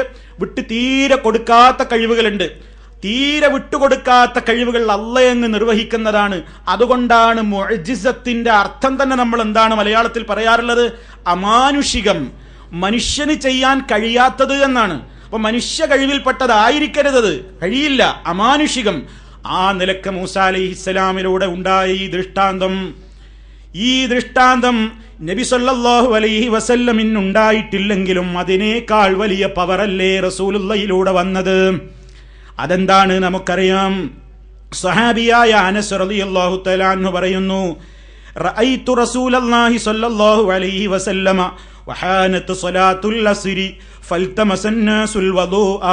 തീരെ കൊടുക്കാത്ത കഴിവുകളുണ്ട്. തീരെ വിട്ടുകൊടുക്കാത്ത കഴിവുകൾ അള്ളയങ്ങ് നിർവഹിക്കുന്നതാണ്. അതുകൊണ്ടാണ് മുഅ്ജിസത്തിന്റെ അർത്ഥം തന്നെ നമ്മൾ എന്താണ് മലയാളത്തിൽ പറയാറുള്ളത്? അമാനുഷികം, മനുഷ്യന് ചെയ്യാൻ കഴിയാത്തത് എന്നാണ്. അപ്പൊ മനുഷ്യ കഴിവിൽപ്പെട്ടതായിരിക്കരുത്, കഴിയില്ല, അമാനുഷികം. ആ നിലക്ക് മൂസാ അലൈഹിസ്സലാമിലൂടെ ഉണ്ടായ ഈ ദൃഷ്ടാന്തം നബി സല്ലല്ലാഹു അലൈഹി വസല്ലമിന് ഉണ്ടായിട്ടില്ലെങ്കിലും അതിനേക്കാൾ വലിയ പവറല്ലേ റസൂലുള്ളാഹിയിലൂടെ വന്നത്. അതെന്താണ് നമുക്കറിയാം. സഹാബിയായ അനസ് റളിയല്ലാഹു തആല അൻഹു പറയുന്നു, റഅയ്തു റസൂലല്ലാഹി സ്വല്ലല്ലാഹു അലൈഹി വസല്ലമ വഹാനത്ത് സ്വലാത്തുൽ അസ്രി ഫൽതമസന്നാസുൽ വദൂഅ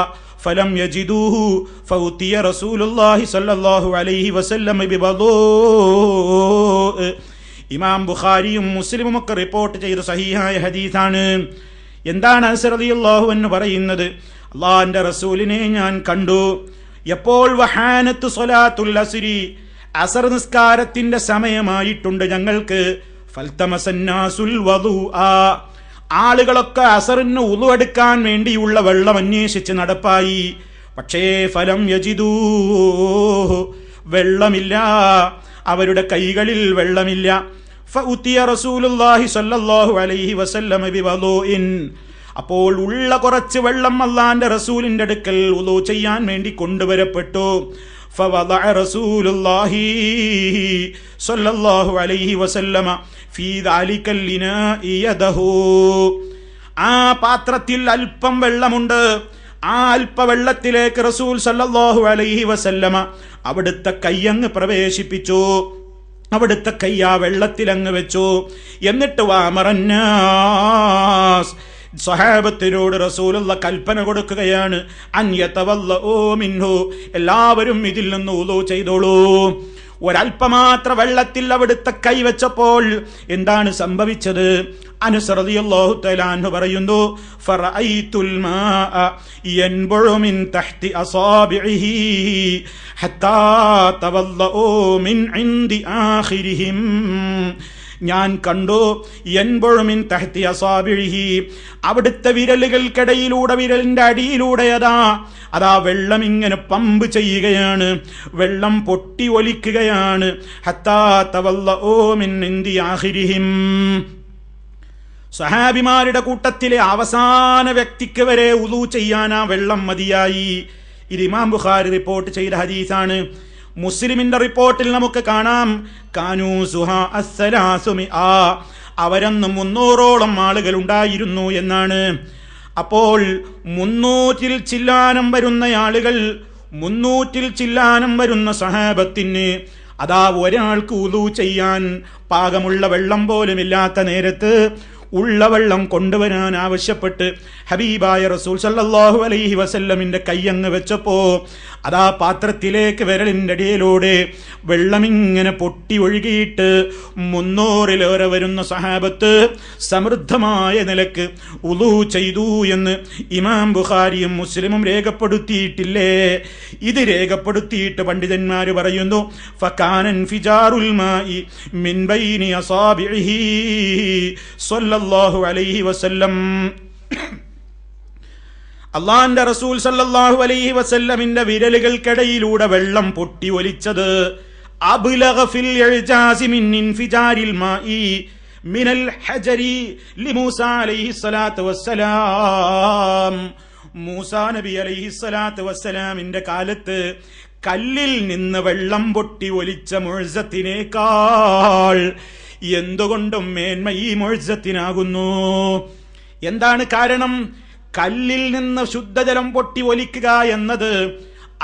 ഫലം യജിദൂഹു ഫൗതിയ റസൂലുള്ളാഹി സ്വല്ലല്ലാഹു അലൈഹി വസല്ലമ ബിവദൂഅ. ഇമാം ബുഖാരിയും മുസ്ലിമും ഒക്കെ റിപ്പോർട്ട് ചെയ്ത സഹീഹായ ഹദീസാണ്. എന്താണ് അനസ് റളിയല്ലാഹു അൻഹു പറയുന്നത്? അള്ളാഹുവിന്റെ റസൂലിനെ ഞാൻ കണ്ടു. എപ്പോൾ? വഹാനത്ത് സ്വലാത്തുൽ അസ്രി, അസർ നിസ്കാരത്തിന്റെ സമയമായിട്ടുണ്ട് ഞങ്ങൾക്ക്. ഫൽതമസന്നാസുൽ വദൂഅ, ആളുകളൊക്കെ അസറിന് ഉളു എടുക്കാൻ വേണ്ടിയുള്ള വെള്ളം അന്വേഷിച്ച് നടപ്പായി. പക്ഷേ ഫലം യജിദൂ, വെള്ളമില്ല, അവരുടെ കൈകളിൽ വെള്ളമില്ല. ഫഉതിയ റസൂലുള്ളാഹി സ്വല്ലല്ലാഹു അലൈഹി വസല്ലം ബിവദൂഇൻ, അപ്പോൾ ഉള്ള കുറച്ച് വെള്ളം അല്ലാഹുവിന്റെ റസൂലിന്റെ അടുക്കൽ വുളു ചെയ്യാൻ വേണ്ടി കൊണ്ടുവരപ്പെട്ടു. ഫവദഅ റസൂലുള്ളാഹി സ്വല്ലല്ലാഹു അലൈഹി വസല്ലമ ഫീ ദാലികൽ ഇനാഇ യദഹു, ആ പാത്രത്തിൽ അല്പം വെള്ളമുണ്ട്. ആ അല്പ വെള്ളത്തിലേക്ക് റസൂൽ സല്ലല്ലാഹു അലൈഹി വസല്ലമ അവിടുത്തെ കൈയങ്ങ് പ്രവേശിപ്പിച്ചു. അവിടുത്തെ കൈ ആ വെള്ളത്തിലങ്ങ് വെച്ചു. എന്നിട്ട് വാമറന്നാസ്, സ്വഹാബത്തിനോട് റസൂലുള്ള കൽപ്പന കൊടുക്കുകയാണ്, അൻയതവല്ലഊ മിൻഹു, എല്ലാവരും ഇതിൽ നിന്ന് വുളു ചെയ്തോളൂ. ഒരൽപ്പമാത്ര വെള്ളത്തിൽ അവിടുത്തെ കൈവച്ചപ്പോൾ എന്താണ് സംഭവിച്ചത്? അനസ് റളിയല്ലാഹു തആല അൻഹു പറയുന്നു, ഫറഅയ്തുൽ മാഅ യൻബുഉ മിൻ തഹ്തി അസാബിഇഹി ഹത്താ തവല്ലഊ മിൻ ഇൻദി ആഖിരിഹിം, ഞാൻ കണ്ടു, യൻബുഉ മിൻ തഹ്തി അസാബിഇഹി, അവിടുത്തെ വിരലുകൾക്കിടയിലൂടെ, വിരലിന്റെ അടിയിലൂടെ അതാ വെള്ളം ഇങ്ങനെ പമ്പ് ചെയ്യുകയാണ്, വെള്ളം പൊട്ടി ഒലിക്കുകയാണ്. ഹത്താ തവല്ലഊ മിൻ ഇൻദി ആഖിരിഹിം, സഹാബിമാരുടെ കൂട്ടത്തിലെ അവസാന വ്യക്തിക്ക് വരെ വുളു ചെയ്യാൻ ആ വെള്ളം മതിയായി. ഇത് ഇമാം ബുഖാരി റിപ്പോർട്ട് ചെയ്ത ഹദീസാണ്. മുസ്ലിമിന്റെ റിപ്പോർട്ടിൽ നമുക്ക് കാണാം, കാനൂ സുഹാ അസ്സലാസുമിആ, അവരന്ന് 300ഓളം ആളുകൾ ഉണ്ടായിരുന്നു എന്നാണ്. അപ്പോൾ 300-ൽ ചില്ലാനം വരുന്ന ആളുകൾ, 300-ൽ ചില്ലാനം വരുന്ന സഹാബത്തിന് അതാ ഒരാൾക്ക് വുളു ചെയ്യാൻ പാകമുള്ള വെള്ളം പോലും ഇല്ലാത്ത നേരത്ത് ഉള്ള വെള്ളം കൊണ്ടുവരാൻ ആവശ്യപ്പെട്ട് ഹബീബായ റസൂൽ സല്ലല്ലാഹു അലൈഹി വസല്ലമിന്റെ കൈയങ്ങ് വെച്ചപ്പോ അതാ പാത്രത്തിലേക്ക് വിരലിന്റെ അടിയിലൂടെ വെള്ളമിങ്ങനെ പൊട്ടി ഒഴുകിയിട്ട് 300-ലേറെ വരുന്ന സഹാബത്ത് സമൃദ്ധമായ നിലക്ക് വുളു ചെയ്തു എന്ന് ഇമാം ബുഖാരിയും മുസ്ലിമും രേഖപ്പെടുത്തിയിട്ടില്ലേ? ഇത് രേഖപ്പെടുത്തിയിട്ട് പണ്ഡിതന്മാര് പറയുന്നു, ഫകാനൻ ഫിജാറുൽ മാഇ മിൻ ബൈനി അസാബിഇഹി സല്ലല്ലാഹു അലൈഹി വസല്ലം. അള്ളാന്റെ റസൂൽ സല്ലല്ലാഹു അലൈഹി വസല്ലമിന്റെ വിരലുകൾക്കിടയിലൂടെ വെള്ളം പൊട്ടി ഒലിച്ചത് അബ്ലഗ ഫിൽ ഇഅ്ജാസി മിൻ ഇൻഫിജാരിൽ മാഇ മിനൽ ഹജരി ലിമൂസാ അലൈഹി സ്വലാത്തു വസ്സലാം. മൂസാ നബി അലൈഹി സ്വലാത്തു വസ്സലാമിന്റെ കാലത്ത് കല്ലിൽ നിന്ന് വെള്ളം പൊട്ടി ഒലിച്ച മുഅ്ജിസത്തിനേക്കാൾ എന്തുകൊണ്ടും മേന്മ ഈ മുഅ്ജിസത്തിനാകുന്നു. എന്താണ് കാരണം? കല്ലിൽ നിന്ന് ശുദ്ധജലം പൊട്ടി ഒലിക്കുക എന്നത്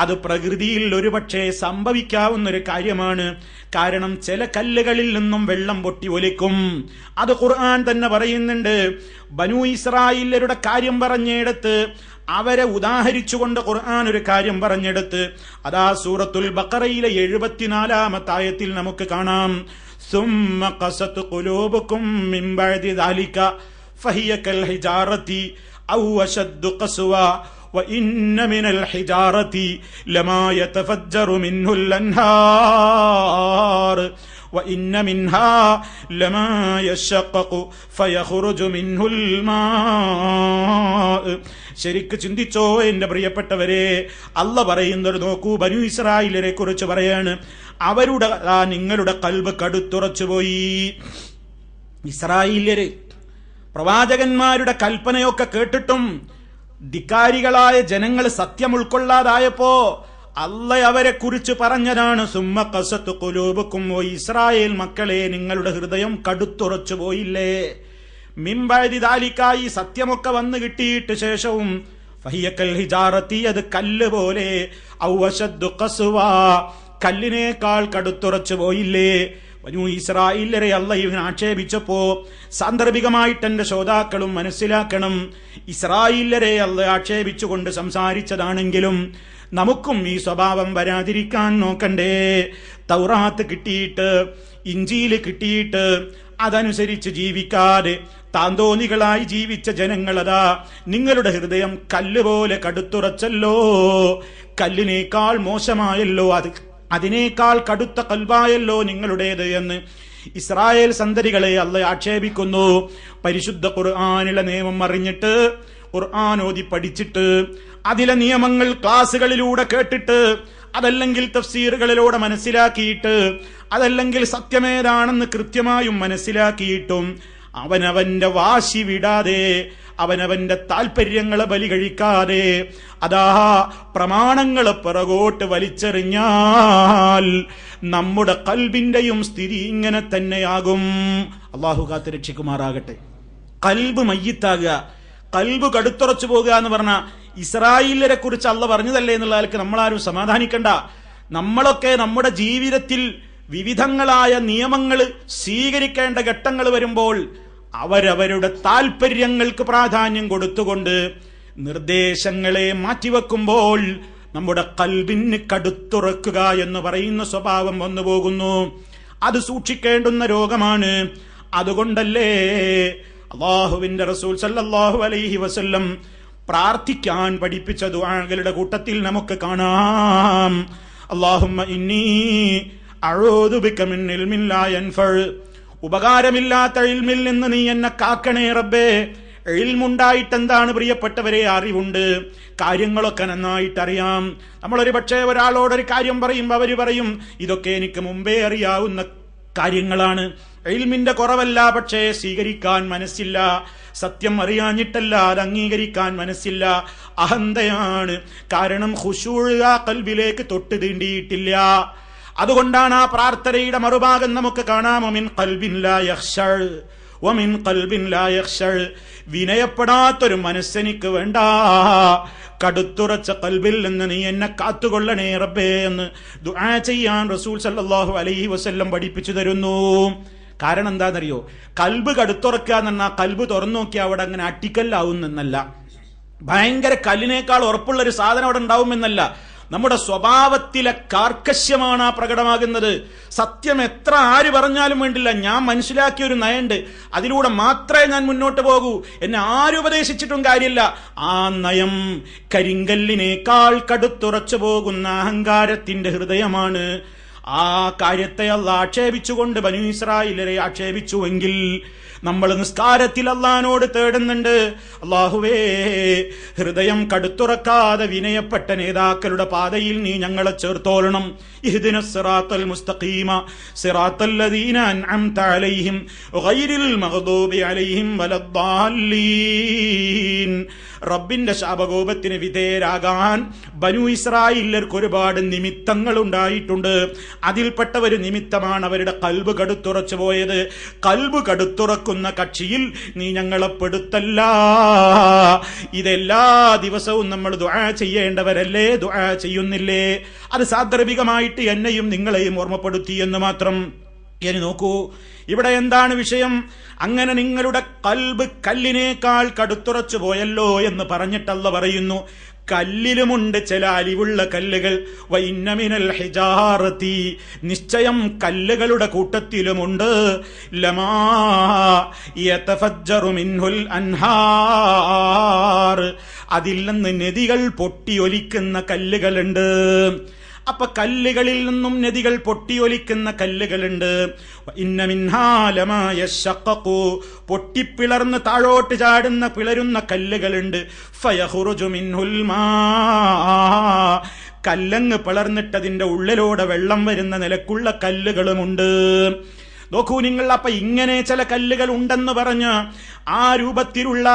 അത് പ്രകൃതിയിൽ ഒരുപക്ഷെ സംഭവിക്കാവുന്നൊരു കാര്യമാണ്. കാരണം ചില കല്ലുകളിൽ നിന്നും വെള്ളം പൊട്ടി ഒലിക്കും. അത് ഖുർആൻ തന്നെ പറയുന്നുണ്ട്. ബനൂ ഇസ്രായേലരുടെ കാര്യം പറഞ്ഞെടുത്ത്, അവരെ ഉദാഹരിച്ചുകൊണ്ട് ഖുർആൻ ഒരു കാര്യം പറഞ്ഞെടുത്ത് അതാ സൂറത്തുൽ ബഖറയിലെ 74-ാമത്തെ ആയത്തിൽ നമുക്ക് കാണാം, സുമ്മ ഖസത് ഖുലൂബുകും മിൻ ബഅദി ദാലിക ഫഹിയ കൽ ഹിജാറതി ഔ അശദ്ദു ഖസ്വ وإن من الحجارة لما يتفجر منه الأنهار വഇന്ന മിൻഹാ ലമാ യശഖഖു ഫയഖ്റുജു മിൻഹുൽ മാ. ശരിക്ക് ചിന്തിച്ചോ എന്റെ പ്രിയപ്പെട്ടവരെ. അല്ലാഹ് പറയുന്നത് നോക്കൂ, ബനൂ ഇസ്രായേലിനെ കുറിച്ച് പറയാണ്. അവരുടെ നിങ്ങളുടെ ഖൽബ് കടുത്തുറച്ചുപോയി. ഇസ്രായേല്യര് പ്രവാചകന്മാരുടെ കൽപ്പനയൊക്കെ കേട്ടിട്ടും ധിക്കാരികളായ ജനങ്ങൾ സത്യം ഉൾക്കൊള്ളാതായപ്പോ അല്ലാഹ് അവരെ കുറിച്ച് പറഞ്ഞതാണ്, സുമ്മ ഖസത്ത് ഖുലൂബുക്കും, ഓ ഇസ്രായേൽ മക്കളെ നിങ്ങളുടെ ഹൃദയം കടുത്തുറച്ചു പോയില്ലേ. മിമ്പഅദി ദാലിക, ഈ സത്യമൊക്കെ വന്നു കിട്ടിയിട്ട് ശേഷവും ഫഹിയ കൽ ഹിജാറത്തി, അത് കല്ല് പോലെ, ഔ അശദ്ദു ഖസ്വാ, കല്ലിനേക്കാൾ കടുത്തുറച്ചു പോയില്ലേ. ബനൂ ഇസ്രായേലരെ അല്ലാഹ് ഇവനെ ആക്ഷേപിച്ചപ്പോ സാന്ദർഭികമായിട്ട് എന്റെ ശ്രോതാക്കളും മനസ്സിലാക്കണം, ഇസ്രായേലരെ അല്ലാഹ് ആക്ഷേപിച്ചുകൊണ്ട് സംസാരിച്ചതാണെങ്കിലും നമുക്കും ഈ സ്വഭാവം വരാതിരിക്കാൻ നോക്കണ്ടേ. തൗറാത്ത് കിട്ടിയിട്ട് ഇഞ്ചീല് കിട്ടിയിട്ട് അതനുസരിച്ച് ജീവിക്കാതെ താന്തോന്നികളായി ജീവിച്ച ജനങ്ങളതാ നിങ്ങളുടെ ഹൃദയം കല്ലുപോലെ കടുത്തുറച്ചല്ലോ, കല്ലിനേക്കാൾ മോശമായല്ലോ, അതിനേക്കാൾ കടുത്ത കൽബായല്ലോ നിങ്ങളുടേത് എന്ന് ഇസ്രായേൽ സന്തതികളെ അല്ലാഹ് ആക്ഷേപിക്കുന്നു. പരിശുദ്ധ ഖുർആനിലെ നിയമം അറിഞ്ഞിട്ട്, ഖുർആൻ ഓതി പഠിച്ചിട്ട്, അതിലെ നിയമങ്ങൾ ക്ലാസുകളിലൂടെ കേട്ടിട്ട്, അതല്ലെങ്കിൽ തഫ്സീറുകളിലൂടെ മനസ്സിലാക്കിയിട്ട്, അതല്ലെങ്കിൽ സത്യമേതാണെന്ന് കൃത്യമായും മനസ്സിലാക്കിയിട്ടും അവനവന്റെ വാശി വിടാതെ, അവനവന്റെ താൽപര്യങ്ങളെ ബലി കഴിക്കാതെ അതാ പ്രമാണങ്ങളെ പിറകോട്ട് വലിച്ചെറിഞ്ഞാൽ നമ്മുടെ ഖൽബിന്റെയും സ്ഥിതി ഇങ്ങനെ തന്നെയാകും. അല്ലാഹു കാത്ത് രക്ഷിക്കുമാറാകട്ടെ. ഖൽബ് മയ്യിത്താകുക, ഖൽബ് കടുത്തുറച്ചു പോകുക എന്ന് പറഞ്ഞ ഇസ്രായേലിനെ കുറിച്ച് അല്ലാഹ് പറഞ്ഞതല്ലേ എന്നുള്ള ആൾക്ക് നമ്മളാരും സമാധാനിക്കണ്ട. നമ്മളൊക്കെ നമ്മുടെ ജീവിതത്തിൽ വിവിധങ്ങളായ നിയമങ്ങൾ സ്വീകരിക്കേണ്ട ഘട്ടങ്ങൾ വരുമ്പോൾ അവരവരുടെ താൽപര്യങ്ങൾക്ക് പ്രാധാന്യം കൊടുത്തുകൊണ്ട് നിർദ്ദേശങ്ങളെ മാറ്റിവെക്കുമ്പോൾ നമ്മുടെ ഖൽബിന് കടുത്തുറക്കുക എന്ന് പറയുന്ന സ്വഭാവം വന്നു പോകുന്നു. അത് സൂക്ഷിക്കേണ്ടുന്ന രോഗമാണ്. അതുകൊണ്ടല്ലേ അല്ലാഹുവിന്റെ റസൂൽ സല്ലല്ലാഹു അലൈഹി വസല്ലം പ്രാർത്ഥിക്കാൻ പഠിപ്പിച്ച ദുആകളുടെ കൂട്ടത്തിൽ നമുക്ക് കാണാം, അല്ലാഹുമ്മ ഇന്നി അഊദു ബിക മിൻ ഇൽമിൻ ലാ യൻഫഉ, ഉപകാരമില്ലാത്ത ഇൽമിൽ നിന്ന് നീ എന്നെ കാക്കണേ റബ്ബേ. ഇൽമുണ്ടായിട്ട് എന്താണ് പ്രിയപ്പെട്ടവരെ? അറിവുണ്ട്, കാര്യങ്ങളൊക്കെ നന്നായിട്ടറിയാം. നമ്മളൊരു പക്ഷേ ഒരാളോടൊരു കാര്യം പറയുമ്പോൾ അവര് പറയും ഇതൊക്കെ എനിക്ക് മുമ്പേ അറിയാവുന്ന കാര്യങ്ങളാണ്. ഇൽമിന്റെ കുറവല്ല, പക്ഷേ സ്വീകരിക്കാൻ മനസ്സില്ല. സത്യം അറിയാഞ്ഞിട്ടല്ല, അത് അംഗീകരിക്കാൻ മനസ്സില്ല. അഹന്തയാണ്. കാരണം ഖുശൂഅ ഖൽബിലേക്ക് തൊട്ട് തീണ്ടിയിട്ടില്ല. അതുകൊണ്ടാണ് ആ പ്രാർത്ഥനയുടെ മറുഭാഗം നമുക്ക് കാണാം, മിൻ ഖൽബിൻ ലാ യഖ്ശഅ വമിൻ ഖൽബിൻ ലാ യഖ്ശഅ, വിനയപ്പെടാത്തൊരു മനസ്സെനിക്ക് വേണ്ട, കടുത്തുറച്ച ഖൽബിൽ നിന്ന് നീ എന്നെ കാത്തുകൊള്ളണേ റബ്ബേ എന്ന് ദുആ ചെയ്യാൻ റസൂൽ സല്ലല്ലാഹു അലൈഹി വസല്ലം പഠിപ്പിച്ചു തരുന്നു. കാരണം എന്താണെന്നറിയോ? ഖൽബ് കടുത്തുറക്കുക എന്ന് പറഞ്ഞാൽ ഖൽബ് തുറന്നു നോക്കിയാൽ അവിടെ അങ്ങനെ അട്ടിക്കല്ലാവുന്നല്ല, ഭയങ്കര കല്ലിനേക്കാൾ ഉറപ്പുള്ളൊരു സാധനം അവിടെ ഉണ്ടാവുമെന്നല്ല. നമ്മുടെ സ്വഭാവത്തിലെ കാർക്കശ്യമാണ് ആ പ്രകടമാകുന്നത്. സത്യം എത്ര ആര് പറഞ്ഞാലും വേണ്ടില്ല, ഞാൻ മനസ്സിലാക്കിയ ഒരു നയമുണ്ട്, അതിലൂടെ മാത്രമേ ഞാൻ മുന്നോട്ട് പോകൂ, എന്നെ ആരുപദേശിച്ചിട്ടും കാര്യമില്ല. ആ നയം കരിങ്കല്ലിനേക്കാൾ കടുത്തുറച്ചു പോകുന്ന അഹങ്കാരത്തിന്റെ ഹൃദയമാണ്. ആ കാര്യത്തെ അല്ലാഹ് ആക്ഷേപിച്ചുകൊണ്ട് ബനൂ ഇസ്രായേലരെ ആക്ഷേപിച്ചുവെങ്കിൽ നമ്മൾ നിസ്കാരത്തിൽ അല്ലാഹുവോട് തേടുന്നുണ്ട്, അല്ലാഹുവേ ഹൃദയം കടുത്തുറക്കാതെ വിനയപ്പെട്ട നേതാക്കളുടെ പാതയിൽ നീ ഞങ്ങളെ ചേർത്തോളണം. ഇഹ്ദിനസ് സിറാത്തൽ മുസ്തഖീമ സിറാത്തൽ ലദീന അൻഅംത അലൈഹിം ഗൈറിൽ മഗ്ദൂബി അലൈഹിം വലദ്ദാല്ലീൻ. റബ്ബിന്റെ ശാപകോപത്തിന് വിധേയരാകാൻ ബനൂ ഇസ്രായേലർക്ക് ഒരുപാട് നിമിത്തങ്ങൾ ഉണ്ടായിട്ടുണ്ട്. അതിൽപ്പെട്ട ഒരു നിമിത്തമാണ് അവരുടെ ഖൽബ് കടുത്തുറച്ചു പോയത്. ഖൽബ് കടുത്തുറക്കുന്ന കക്ഷിയിൽ നീ ഞങ്ങളെ പെടുത്തല്ല. ഇതെല്ലാ ദിവസവും നമ്മൾ ദുആ ചെയ്യേണ്ടവരല്ലേ? ദുആ ചെയ്യുന്നില്ലേ? അത് സാന്ദർഭികമായിട്ട് എന്നെയും നിങ്ങളെയും ഓർമ്മപ്പെടുത്തി എന്ന് മാത്രം. ഇനി നോക്കൂ, ഇവിടെ എന്താണ് വിഷയം? അങ്ങനെ നിങ്ങളുടെ ഖൽബ് കല്ലിനേക്കാൾ കടുത്തുറച്ചു പോയല്ലോ എന്ന് പറഞ്ഞിട്ടല്ല പറയുന്നു, കല്ലിലുമുണ്ട് ചില അലിവുള്ള കല്ലുകൾ. വഇന്ന മിനൽ ഹിജാറതി, നിശ്ചയം കല്ലുകളുടെ കൂട്ടത്തിലുമുണ്ട്. ലമാ യതഫജ്ജറു മിൻഹുൽ അൻഹാർ, അതിൽ നിന്ന് നദികൾ പൊട്ടിയൊലിക്കുന്ന കല്ലുകളുണ്ട്. അപ്പൊ കല്ലുകളിൽ നിന്നും നദികൾ പൊട്ടിയൊലിക്കുന്ന കല്ലുകളുണ്ട്. ഇന്ന മിൻഹാ ലമാ യശഖഖു, പൊട്ടിപ്പിളർന്ന് താഴോട്ട് ചാടുന്ന പിളരുന്ന കല്ലുകളുണ്ട്. ഫയഖ്റുജു മിൻഹുൽ മാ, കല്ലങ്ങ് പിളർന്നിട്ടതിന്റെ ഉള്ളിലൂടെ വെള്ളം വരുന്ന നിലക്കുള്ള കല്ലുകളുമുണ്ട്. നോക്കൂ നിങ്ങൾ, അപ്പൊ ഇങ്ങനെ ചില കല്ലുകൾ ഉണ്ടെന്ന് പറഞ്ഞ് ആ രൂപത്തിലുള്ള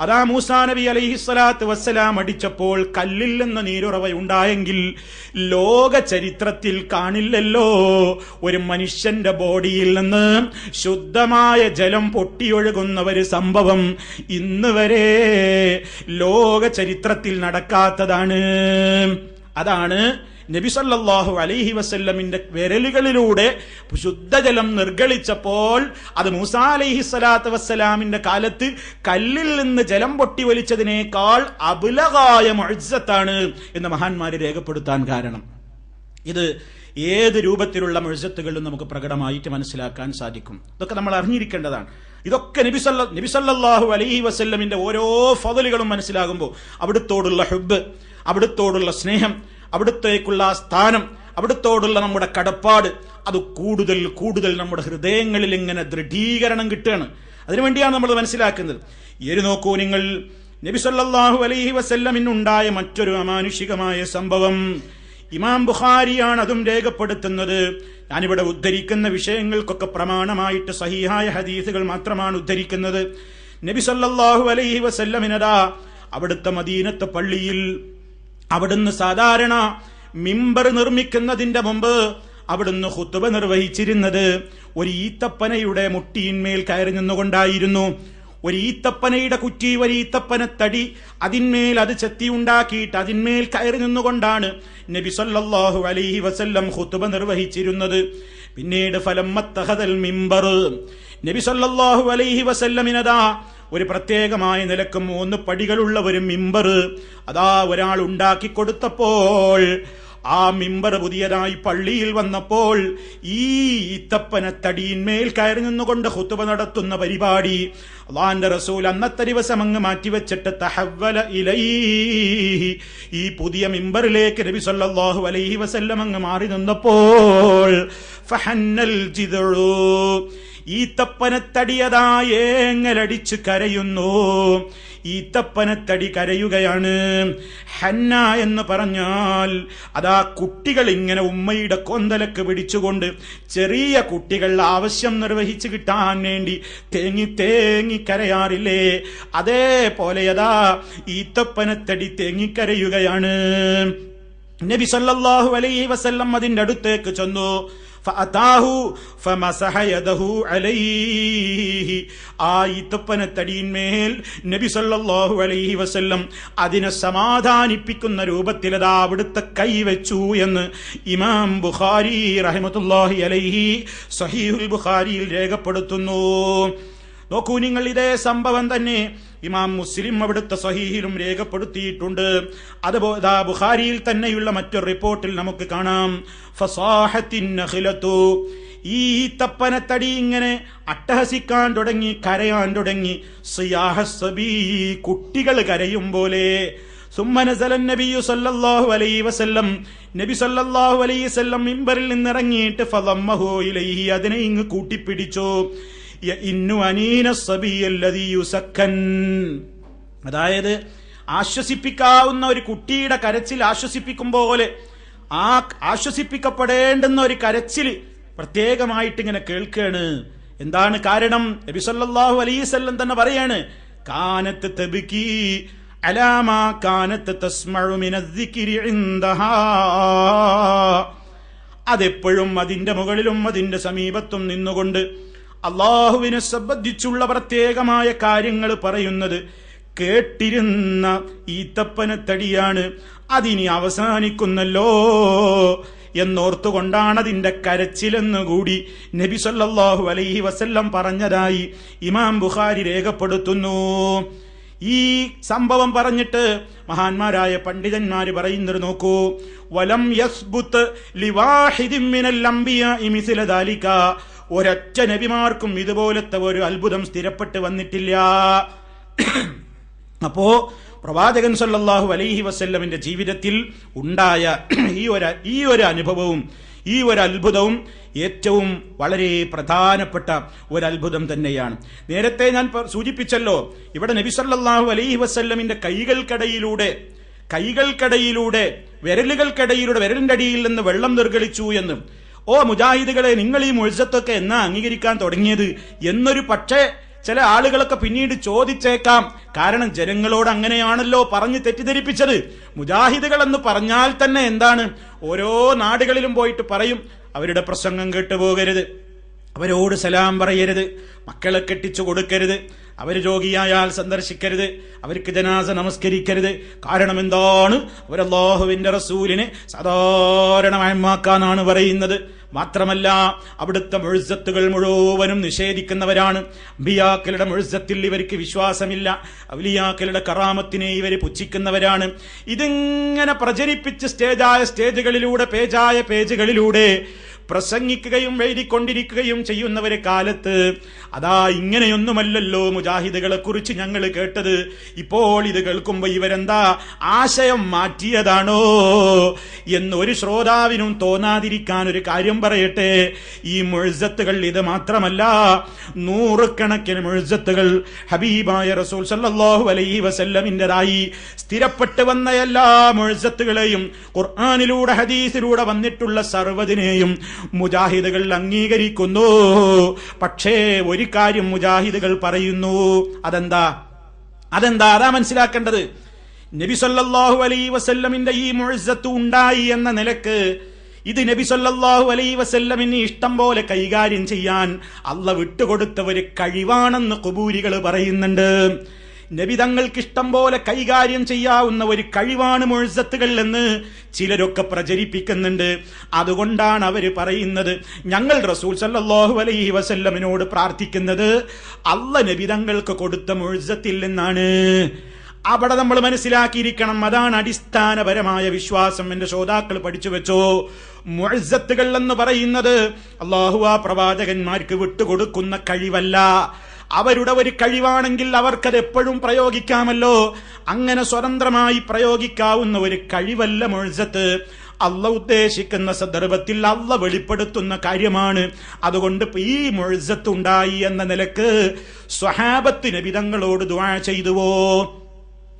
അതാ മൂസാ നബി അലൈഹിസ്സലാത്തു വസ്സലാം അടിച്ചപ്പോൾ കല്ലിൽ നിന്ന് നീരുറവയുണ്ടായെങ്കിൽ ലോക ചരിത്രത്തിൽ കാണില്ലല്ലോ ഒരു മനുഷ്യന്റെ ബോഡിയിൽ നിന്ന് ശുദ്ധമായ ജലം പൊട്ടിയൊഴുകുന്ന ഒരു സംഭവം. ഇന്ന് വരെ ലോക ചരിത്രത്തിൽ നടക്കാത്തതാണ്. അതാണ് നബി സല്ലല്ലാഹു അലൈഹി വസല്ലമിന്റെ വിരലുകളിലൂടെ ശുദ്ധജലം നിർഗളിച്ചപ്പോൾ അത് മൂസാ അലൈഹിസ്സലാത്തു വസ്സലാമിന്റെ കാലത്ത് കല്ലിൽ നിന്ന് ജലം പൊട്ടി വലിച്ചതിനേക്കാൾ അബുലഗായ മുഅ്ജിസത്താണ് എന്ന് മഹാന്മാര് രേഖപ്പെടുത്താൻ കാരണം. ഇത് ഏത് രൂപത്തിലുള്ള മുഅ്ജിസത്തുകളിലും നമുക്ക് പ്രകടമായിട്ട് മനസ്സിലാക്കാൻ സാധിക്കും. ഇതൊക്കെ നമ്മൾ അറിഞ്ഞിരിക്കേണ്ടതാണ്. ഇതൊക്കെ നബി സല്ലല്ലാഹു അലൈഹി വസല്ലമിന്റെ ഓരോ ഫളലുകളും മനസ്സിലാകുമ്പോൾ അവിടുത്തോടുള്ള ഹുബ്ബ്, അവിടുത്തോടുള്ള സ്നേഹം, അവിടുത്തേക്കുള്ള സ്ഥാനം, അവിടുത്തോടുള്ള നമ്മുടെ കടപ്പാട് അത് കൂടുതൽ കൂടുതൽ നമ്മുടെ ഹൃദയങ്ങളിൽ ഇങ്ങനെ ദൃഢീകരണം കിട്ടുകയാണ്. അതിനുവേണ്ടിയാണ് നമ്മൾ മനസ്സിലാക്കുന്നത്. ഈ നോക്കൂ നിങ്ങൾ, നബി സല്ലല്ലാഹു അലൈഹി വസല്ലമിനുണ്ടായ മറ്റൊരു അമാനുഷികമായ സംഭവം ഇമാം ബുഖാരിയാണ് അതും രേഖപ്പെടുത്തുന്നത്. ഞാനിവിടെ ഉദ്ധരിക്കുന്ന വിഷയങ്ങൾക്കൊക്കെ പ്രമാണമായിട്ട് സഹീഹായ ഹദീസുകൾ മാത്രമാണ് ഉദ്ധരിക്കുന്നത്. നബി സല്ലല്ലാഹു അലൈഹി വസല്ലമിനതാ അവിടുത്തെ മദീനത്തെ പള്ളിയിൽ അവിടുന്ന് സാധാരണ മിമ്പർ നിർമ്മിക്കുന്നതിന്റെ മുമ്പ് അവിടുന്ന് ഖുതുബ നിർവഹിച്ചിരുന്നത് ഒരു ഈത്തപ്പനയുടെ മുട്ടിയിന്മേൽ കയറി നിന്നുകൊണ്ടായിരുന്നു. ഒരു ഈത്തപ്പനയുടെ കുറ്റി, ഒരു ഈത്തപ്പനത്തടി, അതിന്മേൽ അത് ചെത്തി ഉണ്ടാക്കിയിട്ട് അതിന്മേൽ കയറി നിന്നുകൊണ്ടാണ് നബി സല്ലല്ലാഹു അലൈഹി വസല്ലം ഖുതുബ നിർവഹിച്ചിരുന്നത്. പിന്നീട് ഫലമ്മത്തഖദൽ മിമ്പർ, നബി സല്ലല്ലാഹു അലൈഹി വസല്ലമിനതാ ഒരു പ്രത്യേകമായ നിലക്ക് 3 പടികളുള്ള ഒരു മിമ്പർ അതാ ഒരാൾ ഉണ്ടാക്കി കൊടുത്തപ്പോൾ ആ മിമ്പർ പുതിയതായി പള്ളിയിൽ വന്നപ്പോൾ ഈ ഈത്തപ്പനത്തടിയിന്മേൽ കയറി നിന്നുകൊണ്ട് ഖുതുബ നടത്തുന്ന പരിപാടി അല്ലാഹുവിന്റെ റസൂൽ അന്നത്തെ ദിവസം അങ്ങ് മാറ്റിവെച്ചിട്ട് തഹവ്വല ഇലൈഹി, ഈ പുതിയ മിമ്പറിലേക്ക് നബി സല്ലല്ലാഹു അലൈഹി വസല്ലം അങ്ങ് മാറി നിന്നപ്പോൾ ഫഹന്നൽ ജിദഉ, ഈത്തപ്പനത്തടിയതാ ഏങ്ങലടിച്ച് കരയുന്നു. ഈത്തപ്പനത്തടി കരയുകയാണ്. ഹന്ന എന്ന് പറഞ്ഞാൽ അതാ കുട്ടികൾ ഇങ്ങനെ ഉമ്മയുടെ കൊന്തലക്ക് പിടിച്ചുകൊണ്ട്, ചെറിയ കുട്ടികൾ ആവശ്യം നിർവഹിച്ചു കിട്ടാൻ വേണ്ടി തേങ്ങി തേങ്ങി കരയാറില്ലേ, അതേപോലെ അതാ ഈത്തപ്പനത്തടി തേങ്ങിക്കരയുകയാണ്. നബി സല്ലല്ലാഹു അലൈഹി വസല്ലം അതിന്റെ അടുത്തേക്ക് ചെന്നു. ഫഅതാഹു ഫമസഹ യദഹു അലൈഹി, ആ ഈത്തപ്പനത്തടിയിന്മേൽ നബി സല്ലല്ലാഹു അലൈഹി വസല്ലം അതിനെ സമാധാനിപ്പിക്കുന്ന രൂപത്തിൽ അതാ അവിടുത്തെ കൈവച്ചു എന്ന് ഇമാം ബുഖാരി റഹിമത്തുല്ലാഹി അലൈഹി സഹീഹുൽ ബുഖാരിയിൽ രേഖപ്പെടുത്തുന്നു. നോക്കൂ നിങ്ങൾ, ഇതേ സംഭവം തന്നെ ഇമാം മുസ്ലിം അവിടുത്തെ സഹീഹിലും രേഖപ്പെടുത്തിയിട്ടുണ്ട്. അതുപോലെ ബുഖാരിയിൽ തന്നെയുള്ള മറ്റൊരു റിപ്പോർട്ടിൽ നമുക്ക് കാണാം, ഫസാഹത്തിൻ നഖ്ലതു, ഈ തപ്പനത്തടി ഇങ്ങനെ അട്ടഹസിക്കാൻ തുടങ്ങി, കരയാൻ തുടങ്ങി. സിയാഹസ്സബി, കുട്ടികൾ കരയും പോലെ. സുമ്മനസലൻ നബിയു സല്ലല്ലാഹു അലൈഹി വസല്ലം, നബി സല്ലല്ലാഹു അലൈഹി വസല്ലം മിമ്പറിൽ നിന്നിറങ്ങിയിട്ട് ഫളമ്മഹു ഇലൈഹി, അതിനെ ഇങ്ങ് കൂട്ടിപ്പിടിച്ചു. അതായത് ആശ്വസിപ്പിക്കാവുന്ന ഒരു കുട്ടിയുടെ കരച്ചിൽ ആശ്വസിപ്പിക്കും പോലെ ആ ആശ്വസിപ്പിക്കപ്പെടേണ്ടുന്ന ഒരു കരച്ചിൽ പ്രത്യേകമായിട്ട് ഇങ്ങനെ കേൾക്കുകയാണ്. എന്താണ് കാരണം? നബി സല്ലല്ലാഹു അലൈഹി വസല്ലം തന്നെ പറയാണ്, കാനത്ത് തബ്കി അലാമാ കാനത്ത് തസ്മഉ മിനദ്ദിക്രി ഇൻദഹാ, അതെപ്പോഴും അതിന്റെ മുകളിലും അതിന്റെ സമീപത്തും നിന്നുകൊണ്ട് അള്ളാഹുവിനെ സംബന്ധിച്ചുള്ള പ്രത്യേകമായ കാര്യങ്ങൾ പറയുന്നത് കേട്ടിരുന്ന ഈത്തപ്പനത്തടിയാണ്. അതിനി അവസാനിക്കുന്നല്ലോ എന്നോർത്തുകൊണ്ടാണ് അതിന്റെ കരച്ചിലെന്നുകൂടി നബി സല്ലല്ലാഹു അലൈഹി വസല്ലം പറഞ്ഞതായി ഇമാം ബുഖാരി രേഖപ്പെടുത്തുന്നു. ഈ സംഭവം പറഞ്ഞിട്ട് മഹാന്മാരായ പണ്ഡിതന്മാര് പറയുന്നത് നോക്കൂ, വലം യസ്ബുത് ലിവാഹിദിൻ മിനൽ അംബിയാഇ മിസ്ല ദാലിക, ഒരൊറ്റ നബിമാർക്കും ഇതുപോലത്തെ ഒരു അത്ഭുതം സ്ഥിരപ്പെട്ട് വന്നിട്ടില്ല. അപ്പോ പ്രവാചകൻ സല്ലല്ലാഹു അലൈഹി വസല്ലമിന്റെ ജീവിതത്തിൽ ഉണ്ടായ ഈ ഒരു അനുഭവവും ഈ ഒരു അത്ഭുതവും ഏറ്റവും വളരെ പ്രധാനപ്പെട്ട ഒരു അത്ഭുതം തന്നെയാണ്. നേരത്തെ ഞാൻ സൂചിപ്പിച്ചല്ലോ, ഇവിടെ നബി സല്ലല്ലാഹു അലൈഹി വസല്ലമിന്റെ കൈകൾക്കടയിലൂടെ വിരലിന്റെ അടിയിൽ നിന്ന് വെള്ളം നിർഗളിച്ചു എന്ന്. ഓ മുജാഹിദുകളെ, നിങ്ങൾ ഈ മുഅ്ജിസത്തൊക്കെ എന്നാ അംഗീകരിക്കാൻ തുടങ്ങിയത് എന്നൊരു പക്ഷേ ചില ആളുകളൊക്കെ പിന്നീട് ചോദിച്ചേക്കാം. കാരണം ജനങ്ങളോട് അങ്ങനെയാണല്ലോ പറഞ്ഞ് തെറ്റിദ്ധരിപ്പിച്ചത്. മുജാഹിദുകൾ എന്ന് പറഞ്ഞാൽ തന്നെ എന്താണ്? ഓരോ നാടുകളിലും പോയിട്ട് പറയും, അവരുടെ പ്രസംഗം കേട്ടുപോകരുത്, അവരോട് സലാം പറയരുത്, മക്കളെ കെട്ടിച്ചു കൊടുക്കരുത്, അവർ രോഗിയായാൽ സന്ദർശിക്കരുത്, അവർക്ക് ജനാസ നമസ്കരിക്കരുത്. കാരണം എന്താണ്? അവർ അല്ലാഹുവിന്റെ റസൂലിനെ സാധാരണമാക്കാനാണ് പറയുന്നത്. മാത്രമല്ല, അവിടുത്തെ മുഅ്ജിസത്തുകൾ മുഴുവനും നിഷേധിക്കുന്നവരാണ്. അമ്പിയാക്കളുടെ മുഅ്ജിസത്തിൽ ഇവർക്ക് വിശ്വാസമില്ല, ഔലിയാക്കളുടെ കറാമത്തിനെ ഇവർ പുച്ഛിക്കുന്നവരാണ്. ഇതിങ്ങനെ പ്രചരിപ്പിച്ച് സ്റ്റേജുകളിലൂടെ പേജുകളിലൂടെ പ്രസംഗിക്കുകയും എഴുതിക്കൊണ്ടിരിക്കുകയും ചെയ്യുന്നവരെ കാലത്ത് അതാ ഇങ്ങനെയൊന്നുമല്ലല്ലോ മുജാഹിദുകളെ കുറിച്ച് ഞങ്ങൾ കേട്ടത്. ഇപ്പോൾ ഇത് കേൾക്കുമ്പോ ഇവരെന്താ ആശയം മാറ്റിയതാണോ എന്ന് ഒരു ശ്രോതാവിനും തോന്നാതിരിക്കാൻ ഒരു കാര്യം പറയട്ടെ. ഈ മുഅ്ജിസത്തുകൾ ഇത് മാത്രമല്ല, നൂറുകണക്കിന് മുഅ്ജിസത്തുകൾ ഹബീബായ റസൂൽ സല്ലല്ലാഹു അലൈഹി വസല്ലമിന്റേതായി സ്ഥിരപ്പെട്ടു വന്ന എല്ലാ മുഅ്ജിസത്തുകളെയും ഖുർആനിലൂടെ ഹദീസിലൂടെ വന്നിട്ടുള്ള സർവ്വതിനെയും മുജാഹിദുകൾ അംഗീകരിക്കുന്നു. പക്ഷേ ഒരു കാര്യം മുജാഹിദുകൾ പറയുന്നു. അതെന്താ? അതാ മനസ്സിലാക്കേണ്ടത്. നബി സല്ലല്ലാഹു അലൈഹി വസല്ലമിന്റെ ഈ മുഅ്ജിസത്ത് ഉണ്ടായി എന്ന നിലക്ക് ഇത് നബി സല്ലല്ലാഹു അലൈഹി വസല്ലമിന് ഇഷ്ടം പോലെ കൈകാര്യം ചെയ്യാൻ അല്ലാഹ് വിട്ടുകൊടുത്ത ഒരു കഴിവാണെന്ന് ഖുബൂരികൾ പറയുന്നുണ്ട്. നബി തങ്ങൾക്ക് ഇഷ്ടം പോലെ കൈകാര്യം ചെയ്യാവുന്ന ഒരു കഴിവാണ് മുഅ്ജിസത്തുകൾ എന്ന് ചിലരൊക്കെ പ്രചരിപ്പിക്കുന്നുണ്ട്. അതുകൊണ്ടാണ് അവർ പറയുന്നത്, ഞങ്ങൾ റസൂൽ സല്ലല്ലാഹു അലൈഹി വസല്ലമിനോട് പ്രാർത്ഥിക്കുന്നത് അല്ലാഹ് നബി തങ്ങൾക്ക് കൊടുത്ത മുഅ്ജിസത്തിൽ നിന്നാണ്. അവിടെ നമ്മൾ മനസ്സിലാക്കിയിരിക്കണം, അതാണ് അടിസ്ഥാനപരമായ വിശ്വാസം. എന്റെ ശ്രോതാക്കൾ പഠിച്ചു വെച്ചോ. മുഅ്ജിസത്തുകൾ എന്ന് പറയുന്നത് അല്ലാഹു ആ പ്രവാചകന്മാർക്ക് വിട്ടുകൊടുക്കുന്ന കഴിവല്ല, അവരുടെ ഒരു കഴിവാണെങ്കിൽ അവർക്കത് എപ്പോഴും പ്രയോഗിക്കാമല്ലോ. അങ്ങനെ സ്വതന്ത്രമായി പ്രയോഗിക്കാവുന്ന ഒരു കഴിവല്ല മുഅ്ജിസത്ത്. അല്ലാഹ് ഉദ്ദേശിക്കുന്ന സന്ദർഭത്തിൽ അല്ലാഹ് വെളിപ്പെടുത്തുന്ന കാര്യമാണ്. അതുകൊണ്ട് ഈ മുഅ്ജിസത്ത് ഉണ്ടായി എന്ന നിലക്ക് സ്വഹാബത്ത് നബി തങ്ങളോട് ദുആ ചെയ്തുവോ?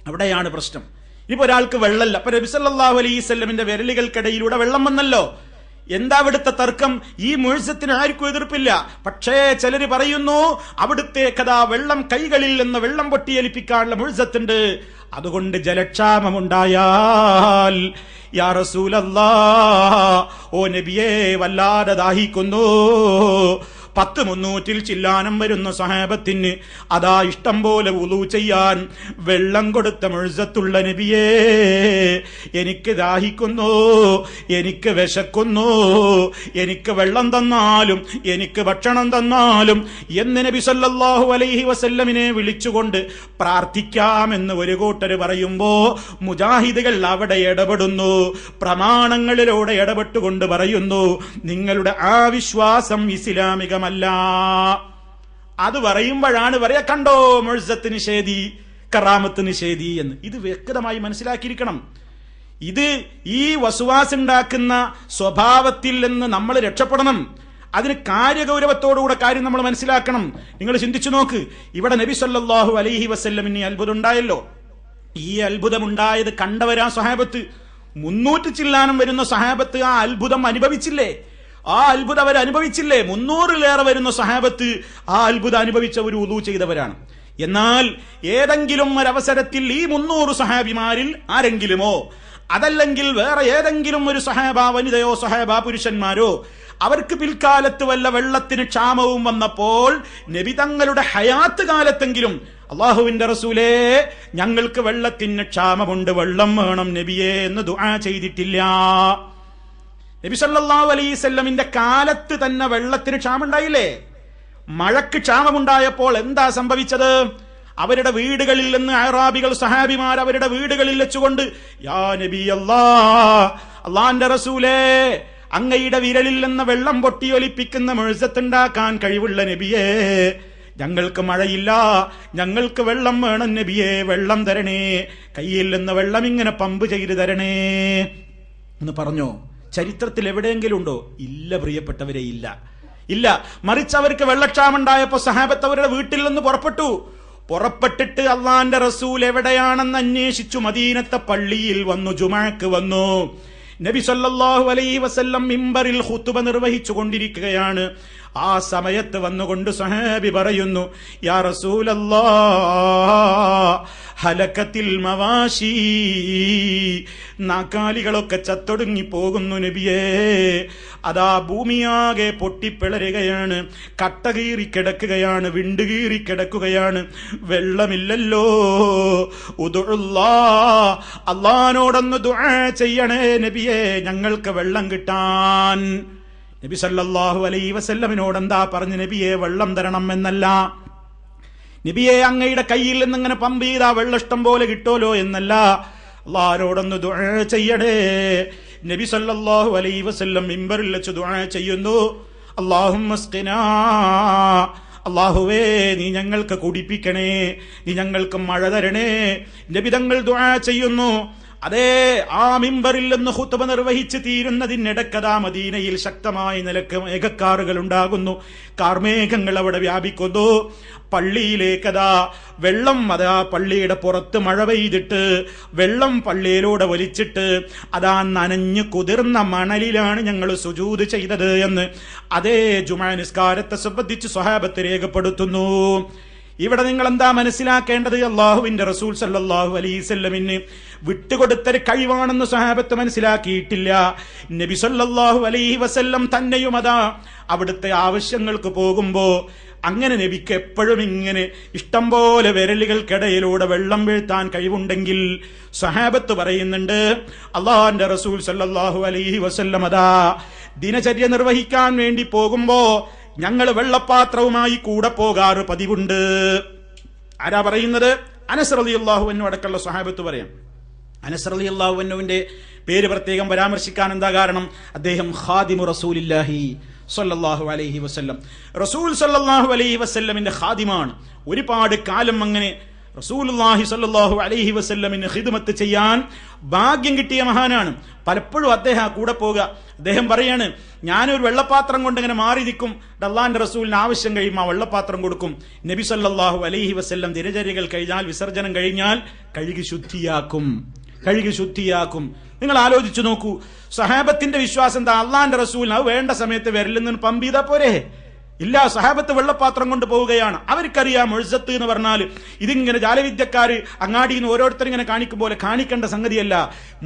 അവിടെയാണ് പ്രശ്നം. ഇനിയിപ്പോ ഒരാൾക്ക് വെള്ളമില്ല, അപ്പൊ നബി സല്ലല്ലാഹു അലൈഹി വസല്ലമിന്റെ വിരലുകൾക്കിടയിലൂടെ വെള്ളം വന്നല്ലോ. എന്താ അവിടുത്തെ തർക്കം? ഈ മുഅ്ജിസത്തിന് ആർക്കും എതിർപ്പില്ല. പക്ഷേ ചിലര് പറയുന്നു അവിടുത്തെ കഥാ വെള്ളം കൈകളിൽ നിന്ന് വെള്ളം പൊട്ടിയേൽപ്പിക്കാനുള്ള മുഅ്ജിസത്തുണ്ട്. അതുകൊണ്ട് ജലക്ഷാമമുണ്ടായാൽ യാ റസൂലല്ലാഹ്, ഓ നബിയേ, വല്ലാതെ ദാഹിക്കുന്നു. 10-300 ചില്ലാനം വരുന്ന സഹാബത്തിന് അതാ ഇഷ്ടം പോലെ വുളൂ ചെയ്യാൻ വെള്ളം കൊടുത്ത മുഅ്ജിസത്തുള്ള നബിയേ, എനിക്ക് ദാഹിക്കുന്നു, എനിക്ക് വിശക്കുന്നു, എനിക്ക് വെള്ളം തന്നാലും എനിക്ക് ഭക്ഷണം തന്നാലും എന്ന് നബി സല്ലല്ലാഹു അലൈഹി വസല്ലമിനെ വിളിച്ചുകൊണ്ട് പ്രാർത്ഥിക്കാമെന്ന് ഒരു കൂട്ടര് പറയുമ്പോ മുജാഹിദുകൾ അവിടെ ഇടപെടുന്നു. പ്രമാണങ്ങളിലൂടെ ഇടപെട്ടുകൊണ്ട് പറയുന്നു, നിങ്ങളുടെ ആ വിശ്വാസം ഇസ്ലാമിക ല്ല. അത് പറയുമ്പോഴാണ് പറയാ, കണ്ടോ മുഅ്ജിസത്ത് നിഷേധി, കറാമത്ത് നിഷേധി എന്ന്. ഇത് വ്യക്തമായി മനസ്സിലാക്കിയിരിക്കണം. ഇത് ഈ വസ്വാസ് ഉണ്ടാക്കുന്ന സ്വഭാവത്തിൽ നിന്ന് നമ്മൾ രക്ഷപ്പെടണം. അതിന് കാര്യഗൗരവത്തോടുകൂടെ കാര്യം നമ്മൾ മനസ്സിലാക്കണം. നിങ്ങൾ ചിന്തിച്ചു നോക്ക്, ഇവിടെ നബി സല്ലല്ലാഹു അലൈഹി വസല്ലമിന് അത്ഭുതം ഉണ്ടായല്ലോ. ഈ അത്ഭുതമുണ്ടായത് കണ്ടവരാ സഹാബത്ത്. 300 ചില്ലാനം വരുന്ന സഹാബത്ത് ആ അത്ഭുതം അനുഭവിച്ചില്ലേ? ആ അത്ഭുതം അവർ അനുഭവിച്ചില്ലേ? 300-ലേറെ വരുന്ന സഹാബത്ത് ആ അത്ഭുതം അനുഭവിച്ച ഒരു വുളൂ ചെയ്തവരാണ്. എന്നാൽ ഏതെങ്കിലും ഒരവസരത്തിൽ ഈ 300 സഹാബിമാരിൽ ആരെങ്കിലുമോ അതല്ലെങ്കിൽ വേറെ ഏതെങ്കിലും ഒരു സഹാബ വനിതയോ സഹാബ പുരുഷന്മാരോ അവർക്ക് പിൽക്കാലത്ത് വല്ല വെള്ളത്തിന് ക്ഷാമവും വന്നപ്പോൾ നബി തങ്ങളുടെ ഹയാത്ത് കാലത്തെങ്കിലും അല്ലാഹുവിന്റെ റസൂലേ, ഞങ്ങൾക്ക് വെള്ളത്തിന് ക്ഷാമമുണ്ട്, വെള്ളം വേണം നബിയേ എന്ന് ദുആ ചെയ്തിട്ടില്ല. നബി സല്ലല്ലാഹു അലൈഹി വസല്ലമിന്റെ കാലത്ത് തന്നെ വെള്ളത്തിന് ക്ഷാമുണ്ടായില്ലേ? മഴക്ക് ക്ഷാമമുണ്ടായപ്പോൾ എന്താ സംഭവിച്ചത്? അവരുടെ വീടുകളിൽ നിന്ന് അഅറാബികൾ സഹാബിമാർ അവരുടെ വീടുകളിൽ വെച്ചുകൊണ്ട് യാ നബി അല്ലാഹ്, അല്ലാഹുവിന്റെ റസൂലേ, അങ്ങയുടെ വിരലിൽ നിന്ന് വെള്ളം പൊട്ടിയൊലിപ്പിക്കുന്ന മുഅ്ജിസത്ത് ഉണ്ടാക്കാൻ കഴിവുള്ള നബിയേ, ഞങ്ങൾക്ക് മഴയില്ല, ഞങ്ങൾക്ക് വെള്ളം വേണം നബിയെ, വെള്ളം തരണേ, കയ്യിൽ നിന്ന് വെള്ളം ഇങ്ങനെ പമ്പ് ചെയ്ത് തരണേ എന്ന് പറഞ്ഞോ? ചരിത്രത്തിൽ എവിടെയെങ്കിലും ഉണ്ടോ? ഇല്ല പ്രിയപ്പെട്ടവരെ, ഇല്ല. മറിച്ച് അവർക്ക് വെള്ളക്ഷാമുണ്ടായപ്പോ സഹാബത്ത് അവരുടെ വീട്ടിൽ നിന്ന് പുറപ്പെട്ടിട്ട് അള്ളാന്റെ റസൂൽ എവിടെയാണെന്ന് അന്വേഷിച്ചു മദീനത്തെ പള്ളിയിൽ വന്നു, ജുമഅക്ക് വന്നു. നബി സല്ലല്ലാഹു അലൈഹി വസല്ലം മിമ്പറിൽ ഖുതുബ നിർവഹിച്ചു കൊണ്ടിരിക്കുകയാണ്. ആ സമയത്ത് വന്നുകൊണ്ട് സഹാബി പറയുന്നു, യാ റസൂലല്ലാഹ് ഹലകത്തിൽ മവാശി, നാക്കാലികളൊക്കെ ചത്തൊടുങ്ങി പോകുന്നു നബിയേ. അതാ ഭൂമിയാകെ പൊട്ടിപ്പിളരുകയാണ്, കട്ടകീറിക്കിടക്കുകയാണ്, വിണ്ടുകീറിക്കിടക്കുകയാണ്, വെള്ളമില്ലല്ലോ. ഉദുഅല്ലാഹ്, അല്ലാഹുവോടൊന്ന് ദുആ ചെയ്യണേ നബിയേ, ഞങ്ങൾക്ക് വെള്ളം കിട്ടാൻ. നബി സല്ലല്ലാഹു അലൈഹി വസല്ലമിനോട് എന്താ പറഞ്ഞു? നബിയെ വെള്ളം തരണം എന്നല്ല, നബിയെ അങ്ങയുടെ കയ്യിൽ നിന്ന് ഇങ്ങനെ പമ്പ് ചെയ്താ വെള്ളം ഇഷ്ടം പോലെ കിട്ടുമല്ലോ എന്നല്ല, അല്ലാഹുവോടൊന്ന് ദുആ ചെയ്യണേ. നബി സല്ലല്ലാഹു അലൈഹി വസല്ലം മിമ്പറിൽ വെച്ച് ദുആ ചെയ്യുന്നു, അല്ലാഹുമ്മ സ്ഖിനാ, അല്ലാഹുവേ നീ ഞങ്ങൾക്ക് കുടിപ്പിക്കണേ, നീ ഞങ്ങൾക്ക് മഴ തരണേ. നബി തങ്ങൾ ദുആ ചെയ്യുന്നു. അതേ ആ മിമ്പറിൽ നിന്ന് ഖുതുബ നിർവഹിച്ച് തീരുന്നതിനിടക്കതാ മദീനയിൽ ശക്തമായ നിലക്ക് മേഘക്കാറുകൾ ഉണ്ടാകുന്നു, കാർമേഘങ്ങൾ അവിടെ വ്യാപിക്കുന്നു. പള്ളിയിലേക്കതാ വെള്ളം, അതാ പള്ളിയുടെ പുറത്ത് മഴ പെയ്തിട്ട് വെള്ളം പള്ളിയിലൂടെ വലിച്ചിട്ട് അതാ നനഞ്ഞു കുതിർന്ന മണലിലാണ് ഞങ്ങൾ സുജൂദ് ചെയ്തത് എന്ന് അതേ ജുമുഅ നിസ്കാരത്തെ സംബന്ധിച്ച് സ്വഹാബത്ത് രേഖപ്പെടുത്തുന്നു. ഇവിടെ നിങ്ങൾ എന്താ മനസ്സിലാക്കേണ്ടത്? അള്ളാഹുവിന്റെ റസൂൽ സല്ലല്ലാഹു അലൈഹി വസല്ലമിന് വിട്ടുകൊടുത്തൊരു കഴിവാണെന്ന് സ്വഹാബത്ത് മനസ്സിലാക്കിയിട്ടില്ല. നബി സല്ലല്ലാഹു അലൈഹി വസല്ലം തന്നെയും അതാ അവിടുത്തെ ആവശ്യങ്ങൾക്ക് പോകുമ്പോ അങ്ങനെ നബിക്ക് എപ്പോഴും ഇങ്ങനെ ഇഷ്ടം പോലെ വിരലുകൾക്കിടയിലൂടെ വെള്ളം വീഴ്ത്താൻ കഴിവുണ്ടെങ്കിൽ സ്വഹാബത്ത് പറയുന്നുണ്ട്, അള്ളാഹുവിന്റെ റസൂൽ സല്ലല്ലാഹു അലൈഹി വസല്ലം അതാ ദിനചര്യ നിർവഹിക്കാൻ വേണ്ടി പോകുമ്പോ ഞങ്ങൾ വെള്ളപ്പാത്രവുമായി കൂടെ പോകാറ് പതിവുണ്ട്. ആരാ പറയുന്നത്? അനസ് റളിയല്ലാഹു അൻഹു അടക്കമുള്ള സ്വഹാബത്ത് പറയാം. അനസ് റളിയല്ലാഹു അൻഹുവിന്റെ പേര് പ്രത്യേകം പരാമർശിക്കാൻ എന്താ കാരണം? അദ്ദേഹം ഖാദിമു റസൂലില്ലാഹി സ്വല്ലല്ലാഹു അലൈഹി വസല്ലം, റസൂൽ സ്വല്ലല്ലാഹു അലൈഹി വസല്ലമിന്റെ ഖാദിമാണ്. ഒരുപാട് കാലം അങ്ങനെ റസൂലുള്ളാഹി സ്വല്ലല്ലാഹു അലൈഹി വസല്ലമിന് ഖിദ്മത്ത് ചെയ്യാൻ ഭാഗ്യം കിട്ടിയ മഹാനാണ്. പലപ്പോഴും അദ്ദേഹം കൂടെ പോകുക. അദ്ദേഹം പറയാണ്, ഞാനൊരു വെള്ളപ്പാത്രം കൊണ്ട് ഇങ്ങനെ മാറി നിൽക്കും, അല്ലാഹുവിന്റെ റസൂലിന് ആവശ്യം കഴിയുമ്പോൾ ആ വെള്ളപ്പാത്രം കൊടുക്കും. നബി സല്ലല്ലാഹു അലൈഹി വസല്ലം ദിനചര്യകൾ കഴിഞ്ഞാൽ, വിസർജനം കഴിഞ്ഞാൽ കഴുകി ശുദ്ധിയാക്കും. നിങ്ങൾ ആലോചിച്ചു നോക്കൂ, സഹാബത്തിന്റെ വിശ്വാസം എന്താ? അള്ളാന്റെ റസൂലിന് അത് വേണ്ട സമയത്ത് വിരലിൽ നിന്ന് പമ്പ് ചെയ്താ പോരെ? ഇല്ല, സഹാബത്ത് വെള്ളപ്പാത്രം കൊണ്ട് പോവുകയാണ്. അവർക്കറിയാം മുഅ്ജിസത്ത് എന്ന് പറഞ്ഞാൽ ഇതിങ്ങനെ ജാലവിദ്യക്കാര് അങ്ങാടിയിൽ നിന്ന് ഓരോരുത്തർ ഇങ്ങനെ കാണിക്കും പോലെ കാണിക്കേണ്ട സംഗതിയല്ല.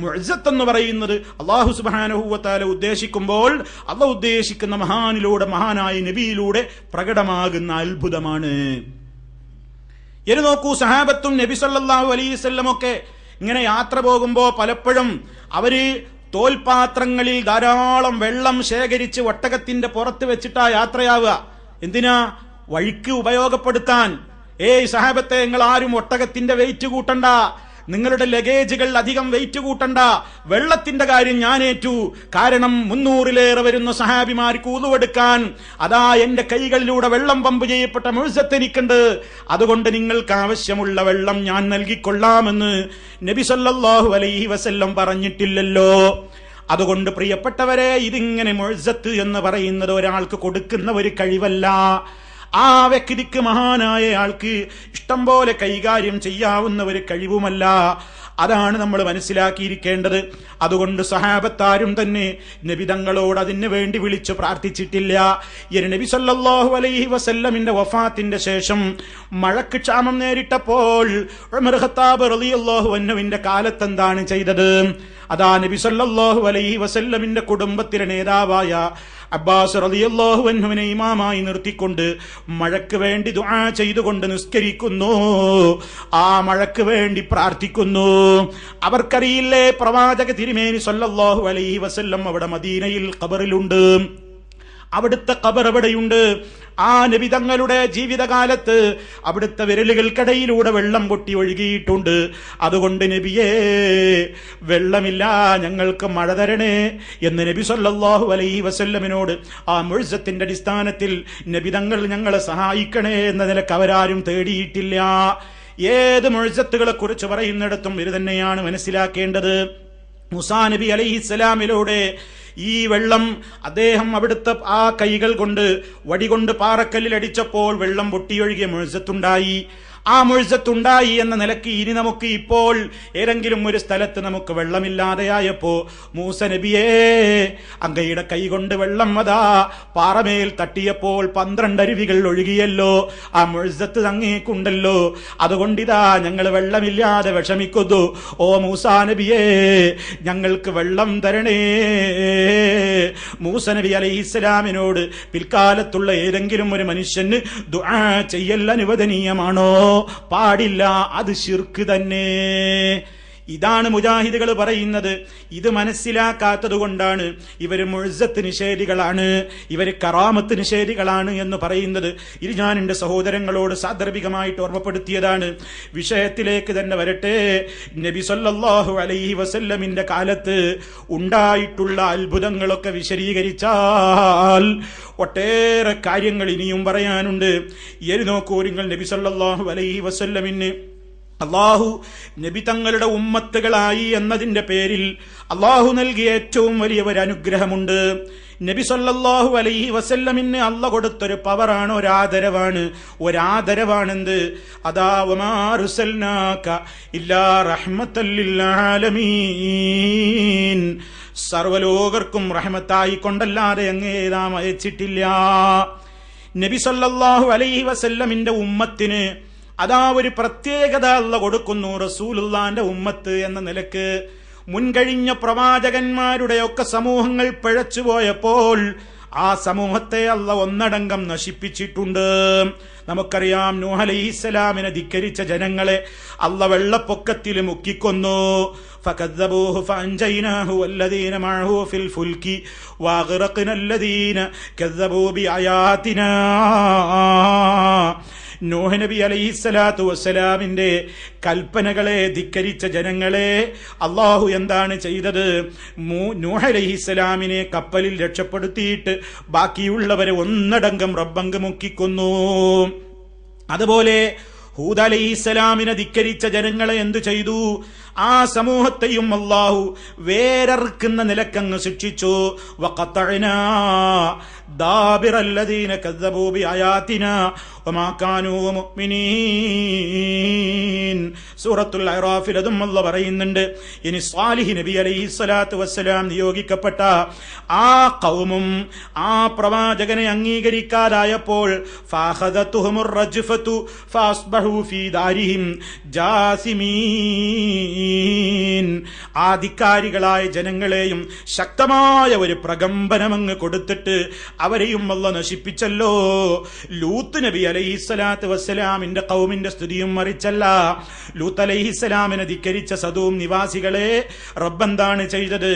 മുഅ്ജിസത്ത് എന്ന് പറയുന്നത് അല്ലാഹു സുബ്ഹാനഹു വ തആല ഉദ്ദേശിക്കുമ്പോൾ അല്ലാഹു ഉദ്ദേശിക്കുന്ന മഹാനിലൂടെ, മഹാനായ നബിയിലൂടെ പ്രകടമാകുന്ന അത്ഭുതമാണ്. ഇനി നോക്കൂ, സഹാബത്തും നബി സല്ലല്ലാഹു അലൈഹി വസല്ലം ഒക്കെ ഇങ്ങനെ യാത്ര പോകുമ്പോ പലപ്പോഴും അവര് തോൽപാത്രങ്ങളിൽ ധാരാളം വെള്ളം ശേഖരിച്ച് ഒട്ടകത്തിന്റെ പുറത്ത് വെച്ചിട്ടാ യാത്രയാവുക. എന്തിനാ? വഴിക്ക് ഉപയോഗപ്പെടുത്താൻ. ഏയ് സഹാബത്തെ, നിങ്ങൾ ആരും ഒട്ടകത്തിന്റെ വെയിറ്റ് കൂട്ടണ്ട, നിങ്ങളുടെ ലഗേജുകൾ അധികം വെയിറ്റ് കൂട്ടണ്ട, വെള്ളത്തിന്റെ കാര്യം ഞാൻ ഏറ്റു. കാരണം 300-ലേറെ വരുന്ന സഹാബിമാർക്ക് ഉളുവെടുക്കാൻ അതാ എന്റെ കൈകളിലൂടെ വെള്ളം പമ്പ് ചെയ്യപ്പെട്ട മുഅ്ജിസത്ത് എനിക്കുണ്ട്, അതുകൊണ്ട് നിങ്ങൾക്ക് ആവശ്യമുള്ള വെള്ളം ഞാൻ നൽകിക്കൊള്ളാമെന്ന് നബി സല്ലല്ലാഹു അലൈഹി വസല്ലം പറഞ്ഞിട്ടില്ലല്ലോ. അതുകൊണ്ട് പ്രിയപ്പെട്ടവരെ, ഇതിങ്ങനെ മുഅ്ജിസത്ത് എന്ന് പറയുന്നത് ഒരാൾക്ക് കൊടുക്കുന്ന ഒരു കഴിവല്ല. ആ വ്യക്തിക്ക്, മഹാനായ ആൾക്ക് ഇഷ്ടം പോലെ കൈകാര്യം ചെയ്യാവുന്ന ഒരു കഴിവുമല്ല. അതാണ് നമ്മൾ മനസ്സിലാക്കിയിരിക്കേണ്ടത്. അതുകൊണ്ട് സഹാബത്താരും തന്നെ നബി തങ്ങളോട് അതിന് വേണ്ടി വിളിച്ചു പ്രാർത്ഥിച്ചിട്ടില്ല. നബി സല്ലല്ലാഹു അലൈഹി വസല്ലമിന്റെ വഫാത്തിന്റെ ശേഷം മഴക്ക് ക്ഷാമം നേരിട്ടപ്പോൾ ഉമർ ഖത്താബ് റളിയല്ലാഹു അൻഹുവിന്റെ കാലത്ത് എന്താണ് ചെയ്തത്? അതാ നബി സല്ലല്ലാഹു അലൈഹി വസല്ലമിന്റെ കുടുംബത്തിലെ നേതാവായ അബ്ബാസ് റളിയല്ലാഹു അൻഹുവിനെ ഇമാമായി നിർത്തിക്കൊണ്ട് മഴയ്ക്ക് വേണ്ടി ദുആ ചെയ്തുകൊണ്ട് നിസ്കരിക്കുന്നു, ആ മഴയ്ക്ക് വേണ്ടി പ്രാർത്ഥിക്കുന്നു. അവർക്കറിയില്ലേ പ്രവാചക തിരുമേനി സല്ലല്ലാഹു അലൈഹി വസല്ലം അവിടെ മദീനയിൽ ഖബറിലുണ്ട്. അവിടുത്തെ ഖബർ എവിടെയുണ്ട്? ആ നബി തങ്ങളുടെ ജീവിതകാലത്ത് അവിടുത്തെ വിരലുകൾക്കിടയിലൂടെ വെള്ളം പൊട്ടി ഒഴുകിയിട്ടുണ്ട്. അതുകൊണ്ട് നബിയേ, വെള്ളമില്ല, ഞങ്ങൾക്ക് മഴ തരണേ എന്ന് നബി സല്ലല്ലാഹു അലൈഹി വസല്ലമിനോട് ആ മുഅ്ജിസത്തിന്റെ അടിസ്ഥാനത്തിൽ നബി തങ്ങൾ ഞങ്ങളെ സഹായിക്കണേ എന്ന നിലക്ക് അവരാരും തേടിയിട്ടില്ല. ഏത് മുഅ്ജിസത്തുകളെ കുറിച്ച് പറയുന്നിടത്തും ഇത് തന്നെയാണ് മനസ്സിലാക്കേണ്ടത്. മൂസാ നബി അലൈഹിസ്സലാമിലൂടെ ഈ വെള്ളം അദ്ദേഹം അവിടുത്തെ ആ കൈകൾ കൊണ്ട് വടികൊണ്ട് പാറക്കല്ലിൽ അടിച്ചപ്പോൾ വെള്ളം പൊട്ടിയൊഴുകിയ മുഅ്ജിസത്തുണ്ടായി. ആ മുഅ്ജിസത്തുണ്ടായി എന്ന നിലയ്ക്ക് ഇനി നമുക്ക് ഇപ്പോൾ ഏതെങ്കിലും ഒരു സ്ഥലത്ത് നമുക്ക് വെള്ളമില്ലാതെയായപ്പോ മൂസ നബിയേ, അങ്ങയുടെ കൈകൊണ്ട് വെള്ളം അതാ പാറമേൽ തട്ടിയപ്പോൾ 12 അരുവികൾ ഒഴുകിയല്ലോ, ആ മുഅ്ജിസത്ത് അങ്ങേക്കുണ്ടല്ലോ, അതുകൊണ്ടിതാ ഞങ്ങൾ വെള്ളമില്ലാതെ വിഷമിക്കുന്നു. ഓ മൂസാ നബിയേ, ഞങ്ങൾക്ക് വെള്ളം തരണേ. മൂസ നബി അലൈഹിസ്സലാമിനോട് പിൽക്കാലത്തുള്ള ഏതെങ്കിലും ഒരു മനുഷ്യന് ദുആ ചെയ്യൽ അനുവദനീയമാണോ? പാടില്ല, അത് ശിർക്ക് തന്നെ. ഇതാണ് മുജാഹിദുകൾ പറയുന്നത്. ഇത് മനസ്സിലാക്കാത്തത് കൊണ്ടാണ് ഇവർ മുഅ്ജിസത്ത് നിഷേധികളാണ്, ഇവർ കറാമത്ത് നിഷേധികളാണ് എന്ന് പറയുന്നത്. ഇത് ഞാൻ എന്റെ സഹോദരങ്ങളോട് സാന്ദർഭികമായിട്ട് ഓർമ്മപ്പെടുത്തിയതാണ്. വിഷയത്തിലേക്ക് തന്നെ വരട്ടെ. നബി സല്ലല്ലാഹു അലൈഹി വസല്ലമിന്റെ കാലത്ത് ഉണ്ടായിട്ടുള്ള അത്ഭുതങ്ങളൊക്കെ വിശദീകരിച്ചാൽ ഒട്ടേറെ കാര്യങ്ങൾ ഇനിയും പറയാനുണ്ട്. നോക്കൂ നിങ്ങൾ, നബി സല്ലല്ലാഹു അലൈഹി വസല്ലമിന് അള്ളാഹു നബി തങ്ങളുടെ ഉമ്മത്തുകളായി എന്നതിന്റെ പേരിൽ അള്ളാഹു നൽകിയ ഏറ്റവും വലിയ ഒരു അനുഗ്രഹമുണ്ട്. നബി സല്ലല്ലാഹു അലൈഹി വസല്ലമിന് അള്ളാഹു കൊടുത്തൊരു പവറാണ്, ഒരാദരവാണെന്ത്? അതാ വമാ അർസൽനാക ഇല്ലാ റഹ്മത്തൽ ലിൽ ആലമീൻ, സർവലോകർക്കും റഹ്മത്തായി കൊണ്ടല്ലാതെ അങ്ങേ നാം അയച്ചിട്ടില്ല. നബി സല്ലല്ലാഹു അലൈഹി വസല്ലമിന്റെ ഉമ്മത്തിന് അതാ ഒരു പ്രത്യേകത അല്ലാഹു കൊടുക്കുന്നു. റസൂലുള്ളാന്റെ ഉമ്മത്ത് എന്ന നിലക്ക് മുൻകഴിഞ്ഞ പ്രവാചകന്മാരുടെയൊക്കെ സമൂഹങ്ങൾ പിഴച്ചുപോയപ്പോൾ ആ സമൂഹത്തെ അല്ലാഹു ഒന്നടങ്കം നശിപ്പിച്ചിട്ടുണ്ട്. നമുക്കറിയാം, നൂഹ് അലൈഹിസ്സലാമിനെ ധിക്കരിച്ച ജനങ്ങളെ അല്ലാഹു വെള്ളപ്പൊക്കത്തിൽ മുക്കിക്കൊന്നു. ഫകദ്ദബൂഹു ഫഅൻജയ്നാഹു വല്ലദീന മഅഹു ഫിൽ ഫുൽകി വഅഗ്റഖ്നാ അല്ലദീന കദ്ദബൂ ബിആയാതിനാ. നൂഹ് നബി അലൈഹിസ്സലാത്തു വസ്സലാമിന്റെ കൽപ്പനകളെ ധിക്കരിച്ച ജനങ്ങളെ അള്ളാഹു എന്താണ് ചെയ്തത്? നൂഹ് അലൈഹിസ്സലാമിനെ കപ്പലിൽ രക്ഷപ്പെടുത്തിയിട്ട് ബാക്കിയുള്ളവരെ ഒന്നടങ്കം റബ്ബങ്ക് മുക്കിക്കൊന്നു. അതുപോലെ ഹൂദ് അലൈഹിസ്സലാമിനെ ധിക്കരിച്ച ജനങ്ങളെ എന്തു ചെയ്തു? ആ സമൂഹത്തെയും അല്ലാഹു വേരറുക്കുന്ന നിലക്കങ്ങ് ശിക്ഷിച്ചു. വഖതഅനാ ദാബിറല്ലദീന കദ്ദബൂ ബിആയാതിനാ വമാ കാനൂ മുഅ്മിനീൻ. സൂറത്തുൽ അറാഫിൽ അതും അല്ലാഹു പറയുന്നുണ്ട്. ഇനി സ്വാലിഹ് നബി അലൈഹിസ്സലാത്തു വസ്സലാം നിയോഗിക്കപ്പെട്ട ആ ഖൗമും ആ പ്രവാചകനെ അംഗീകരിക്കാതായപ്പോൾ ഫഅഖദതുഹുമുർ റജ്ഫതു ഫഅസ്ബഹു ഫീ ദാരിഹിം ജാസിമീൻ. ആധികാരികളായ ജനങ്ങളെയും ശക്തമായ ഒരു പ്രകമ്പനമങ്ങ് കൊടുത്തിട്ട് അവരെയും അല്ലാഹു നശിപ്പിച്ചല്ലോ. ലൂത്ത് നബി അലൈഹിസ്സലാത്തു വസ്സലാമിന്റെ ഖൗമിന്റെ സ്ഥിതിയും മറിച്ചല്ല. ലൂത്ത് അലൈഹിസ്സലാമിനെ ധിക്കരിച്ച സദൂം നിവാസികളെ റബ്ബെന്താണ് ചെയ്തത്?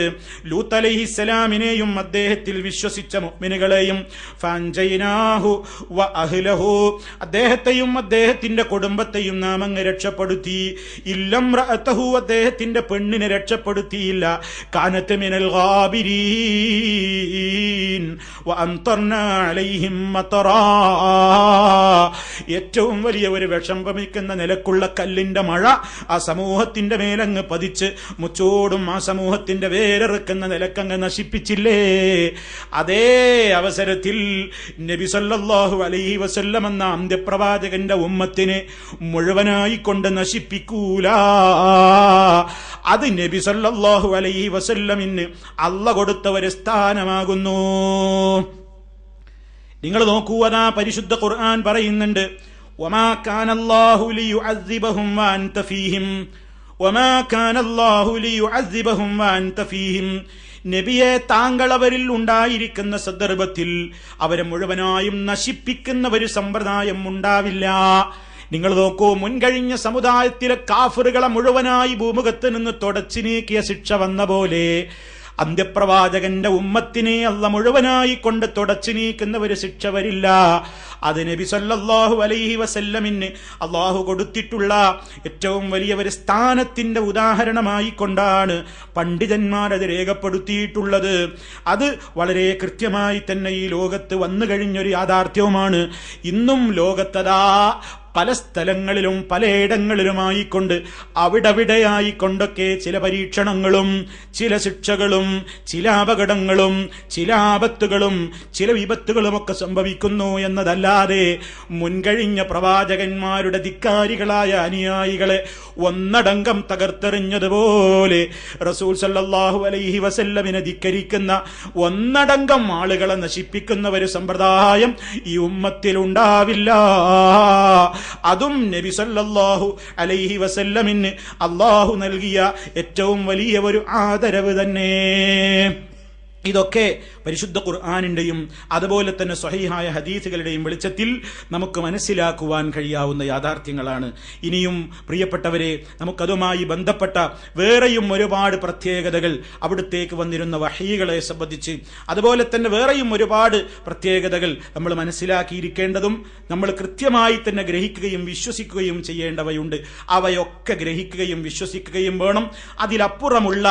ലൂത്ത് അലൈഹിസ്സലാമിനെയും അദ്ദേഹത്തിൽ വിശ്വസിച്ച മുഅ്മിനുകളെയും ഫഅൻജയ്നാഹു വ അഹ്ലഹു, അദ്ദേഹത്തെയും അദ്ദേഹത്തിന്റെ കുടുംബത്തെയും നാം അങ്ങ് രക്ഷപ്പെടുത്തി. ഇല്ലം റഅതഹു, അദ്ദേഹത്തിന്റെ പെണ്ണിനെ രക്ഷപ്പെടുത്തിയില്ല. കാനത്ത് മിനൽ ഗാബിരീൻ വഅംതർനാ അലൈഹിം മതറാ, ഏറ്റവും വലിയ ഒരു വിഷംഭമിക്കുന്ന നിലക്കുള്ള കല്ലിന്റെ മഴ ആ സമൂഹത്തിന്റെ മേലങ്ങ് പതിച്ച് മുച്ചോടും ആ സമൂഹത്തിന്റെ വേരെറുക്കുന്ന നിലക്കങ്ങ് നശിപ്പിച്ചില്ലേ? അതേ അവസരത്തിൽ നബി സല്ലല്ലാഹു അലൈഹി വസല്ലം എന്ന അന്ത്യപ്രവാചകന്റെ ഉമ്മത്തിനെ മുഴുവനായി കൊണ്ട് നശിപ്പിക്കൂല. അത് നബി സല്ലല്ലാഹു അലൈഹി വസല്ലമിന് അല്ലാഹു കൊടുത്ത ഒരു സ്ഥാനമാകുന്നു. നിങ്ങൾ നോക്കൂ, അതാ പരിശുദ്ധ ഖുർആൻ പറയുന്നുണ്ട്, വമാ കാനല്ലാഹു ലിയുഅദ്ദിബഹും വഅൻത ഫീഹിം, വമാ കാനല്ലാഹു ലിയുഅദ്ദിബഹും വഅൻത ഫീഹിം. നബിയെ, താങ്കൾ അവരിൽ ഉണ്ടായിരിക്കുന്ന സന്ദർഭത്തിൽ അവരെ മുഴുവനായും നശിപ്പിക്കുന്ന ഒരു സമ്പ്രദായം ഉണ്ടാവില്ല. നിങ്ങൾ നോക്കൂ, മുൻകഴിഞ്ഞ സമുദായത്തിലെ കാഫിറുകളെ മുഴുവനായി ഭൂമുഖത്ത് നിന്ന് തുടച്ചു നീക്കിയ ശിക്ഷ വന്ന പോലെ അന്ത്യപ്രവാചകന്റെ ഉമ്മത്തിനെ അല്ലാഹു മുഴുവനായി കൊണ്ട് തുടച്ചു നീക്കുന്ന ഒരു ശിക്ഷ വരില്ല. അത് നബി സല്ലല്ലാഹു അലൈഹി വസല്ലമിന് അല്ലാഹു കൊടുത്തിട്ടുള്ള ഏറ്റവും വലിയ ഒരു സ്ഥാനത്തിന്റെ ഉദാഹരണമായി കൊണ്ടാണ് പണ്ഡിതന്മാരത് രേഖപ്പെടുത്തിയിട്ടുള്ളത്. അത് വളരെ കൃത്യമായി തന്നെ ഈ ലോകത്ത് വന്നു കഴിഞ്ഞൊരു യാഥാർത്ഥ്യവുമാണ്. ഇന്നും ലോകത്തതാ പല സ്ഥലങ്ങളിലും പലയിടങ്ങളിലുമായിക്കൊണ്ട് അവിടെയായിക്കൊണ്ടൊക്കെ ചില പരീക്ഷണങ്ങളും ചില ശിക്ഷകളും ചില അപകടങ്ങളും ചില ആപത്തുകളും ചില വിപത്തുകളുമൊക്കെ സംഭവിക്കുന്നു എന്നതല്ലാതെ മുൻകഴിഞ്ഞ പ്രവാചകന്മാരുടെ ധിക്കാരികളായ അനുയായികളെ ഒന്നടങ്കം തകർത്തെറിഞ്ഞതുപോലെ റസൂൽ സല്ലല്ലാഹു അലൈഹി വസല്ലമിനെ ധിക്കരിക്കുന്ന ഒന്നടങ്കം ആളുകളെ നശിപ്പിക്കുന്ന ഒരു സമ്പ്രദായം ഈ ഉമ്മത്തിലുണ്ടാവില്ല. അതും നബി സല്ലല്ലാഹു അലൈഹി വസല്ലമിന് അല്ലാഹു നൽകിയ ഏറ്റവും വലിയ ഒരു ആദരവ് തന്നെ. ഇതൊക്കെ പരിശുദ്ധ ഖുർആനിന്റെയും അതുപോലെ തന്നെ സ്വഹീഹായ ഹദീസുകളുടെയും വെളിച്ചത്തിൽ നമുക്ക് മനസ്സിലാക്കുവാൻ കഴിയാവുന്ന യാഥാർത്ഥ്യങ്ങളാണ്. ഇനിയും പ്രിയപ്പെട്ടവരെ, നമുക്കതുമായി ബന്ധപ്പെട്ട വേറെയും ഒരുപാട് പ്രത്യേകതകൾ അവിടുത്തേക്ക് വന്നിരുന്ന വഹീകളെ സംബന്ധിച്ച് അതുപോലെ തന്നെ വേറെയും ഒരുപാട് പ്രത്യേകതകൾ നമ്മൾ മനസ്സിലാക്കിയിരിക്കേണ്ടതും നമ്മൾ കൃത്യമായി തന്നെ ഗ്രഹിക്കുകയും വിശ്വസിക്കുകയും ചെയ്യേണ്ടവയുണ്ട്. അവയൊക്കെ ഗ്രഹിക്കുകയും വിശ്വസിക്കുകയും വേണം. അതിലപ്പുറമുള്ള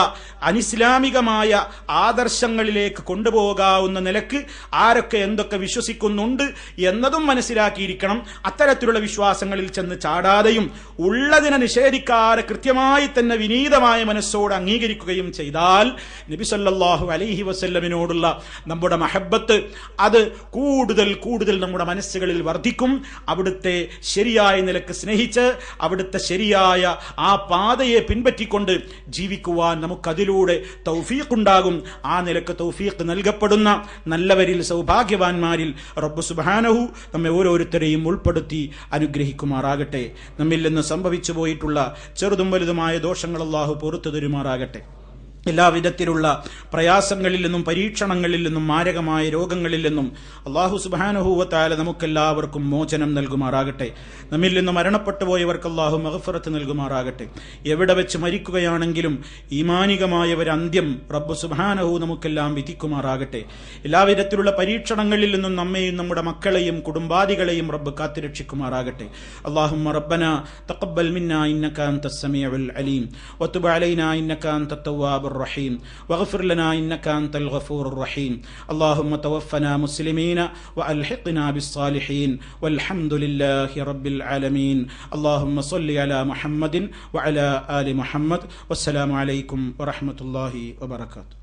അനിസ്ലാമികമായ ആദർശങ്ങളിലേക്ക് കൊണ്ടുപോകാവുന്ന നിലക്ക് ആരൊക്കെ എന്തൊക്കെ വിശ്വസിക്കുന്നുണ്ട് എന്നതും മനസ്സിലാക്കിയിരിക്കണം. അത്തരത്തിലുള്ള വിശ്വാസങ്ങളിൽ ചെന്ന് ചാടാതെയും ഉള്ളതിനെ നിഷേധിക്കാതെ കൃത്യമായി തന്നെ വിനീതമായ മനസ്സോട് അംഗീകരിക്കുകയും ചെയ്താൽ നബി സല്ലല്ലാഹു അലൈഹി വസല്ലമിനോടുള്ള നമ്മുടെ മഹബ്ബത്ത് അത് കൂടുതൽ കൂടുതൽ നമ്മുടെ മനസ്സുകളിൽ വർദ്ധിക്കും. അവിടുത്തെ ശരിയായ നിലക്ക് സ്നേഹിച്ച് അവിടുത്തെ ശരിയായ ആ പാതയെ പിൻപറ്റിക്കൊണ്ട് ജീവിക്കുവാൻ നമുക്കതിലൂടെ തൗഫീഖ് ഉണ്ടാകും. ആ നിലക്ക് തൗഫീഖ് നൽകപ്പെടുന്ന നല്ലവരിൽ സൗഭാഗ്യവാന്മാരിൽ റബ്ബ് സുബ്ഹാനഹു നമ്മെ ഓരോരുത്തരെയും ഉൾപ്പെടുത്തി അനുഗ്രഹിക്കുമാറാകട്ടെ. നമ്മിൽ നിന്ന് സംഭവിച്ചു പോയിട്ടുള്ള ചെറുതും വലുതുമായ ദോഷങ്ങൾ അല്ലാഹു പുറത്തു തരുമാറാകട്ടെ. എല്ലാവിധത്തിലുള്ള പ്രയാസങ്ങളിൽ നിന്നും പരീക്ഷണങ്ങളിൽ നിന്നും മാരകമായ രോഗങ്ങളിൽ നിന്നും അല്ലാഹു സുബ്ഹാനഹു വ തആല നമുക്കെല്ലാവർക്കും മോചനം നൽകുമാറാകട്ടെ. നമ്മിൽ നിന്ന് മരണപ്പെട്ടു പോയവർക്ക് അല്ലാഹു മഗ്ഫിറത്ത് നൽകുമാറാകട്ടെ. എവിടെ വെച്ച് മരിക്കുകയാണെങ്കിലും ഈമാനികമായ ഒരു അന്ത്യം റബ്ബ് സുബ്ഹാനഹു നമുക്കെല്ലാം വിധിക്കുമാറാകട്ടെ. എല്ലാവിധത്തിലുള്ള പരീക്ഷണങ്ങളിൽ നിന്നും നമ്മെയും നമ്മുടെ മക്കളെയും കുടുംബാദികളെയും റബ്ബ് കാത്തുരക്ഷിക്കുമാറാകട്ടെ. അല്ലാഹുമ്മ റബ്ബനാ തഖബ്ബൽ മിന്നാ ഇന്നക അൻതസ് സമീഉൽ അലീം വതുബ് അലൈനാ ഇന്നക അൻതത് തവ്വാബുർ الرحيم واغفر لنا إنك أنت الغفور الرحيم اللهم توفنا مسلمين وألحقنا بالصالحين والحمد لله رب العالمين اللهم صل على محمد وعلى آل محمد والسلام عليكم ورحمة الله وبركاته.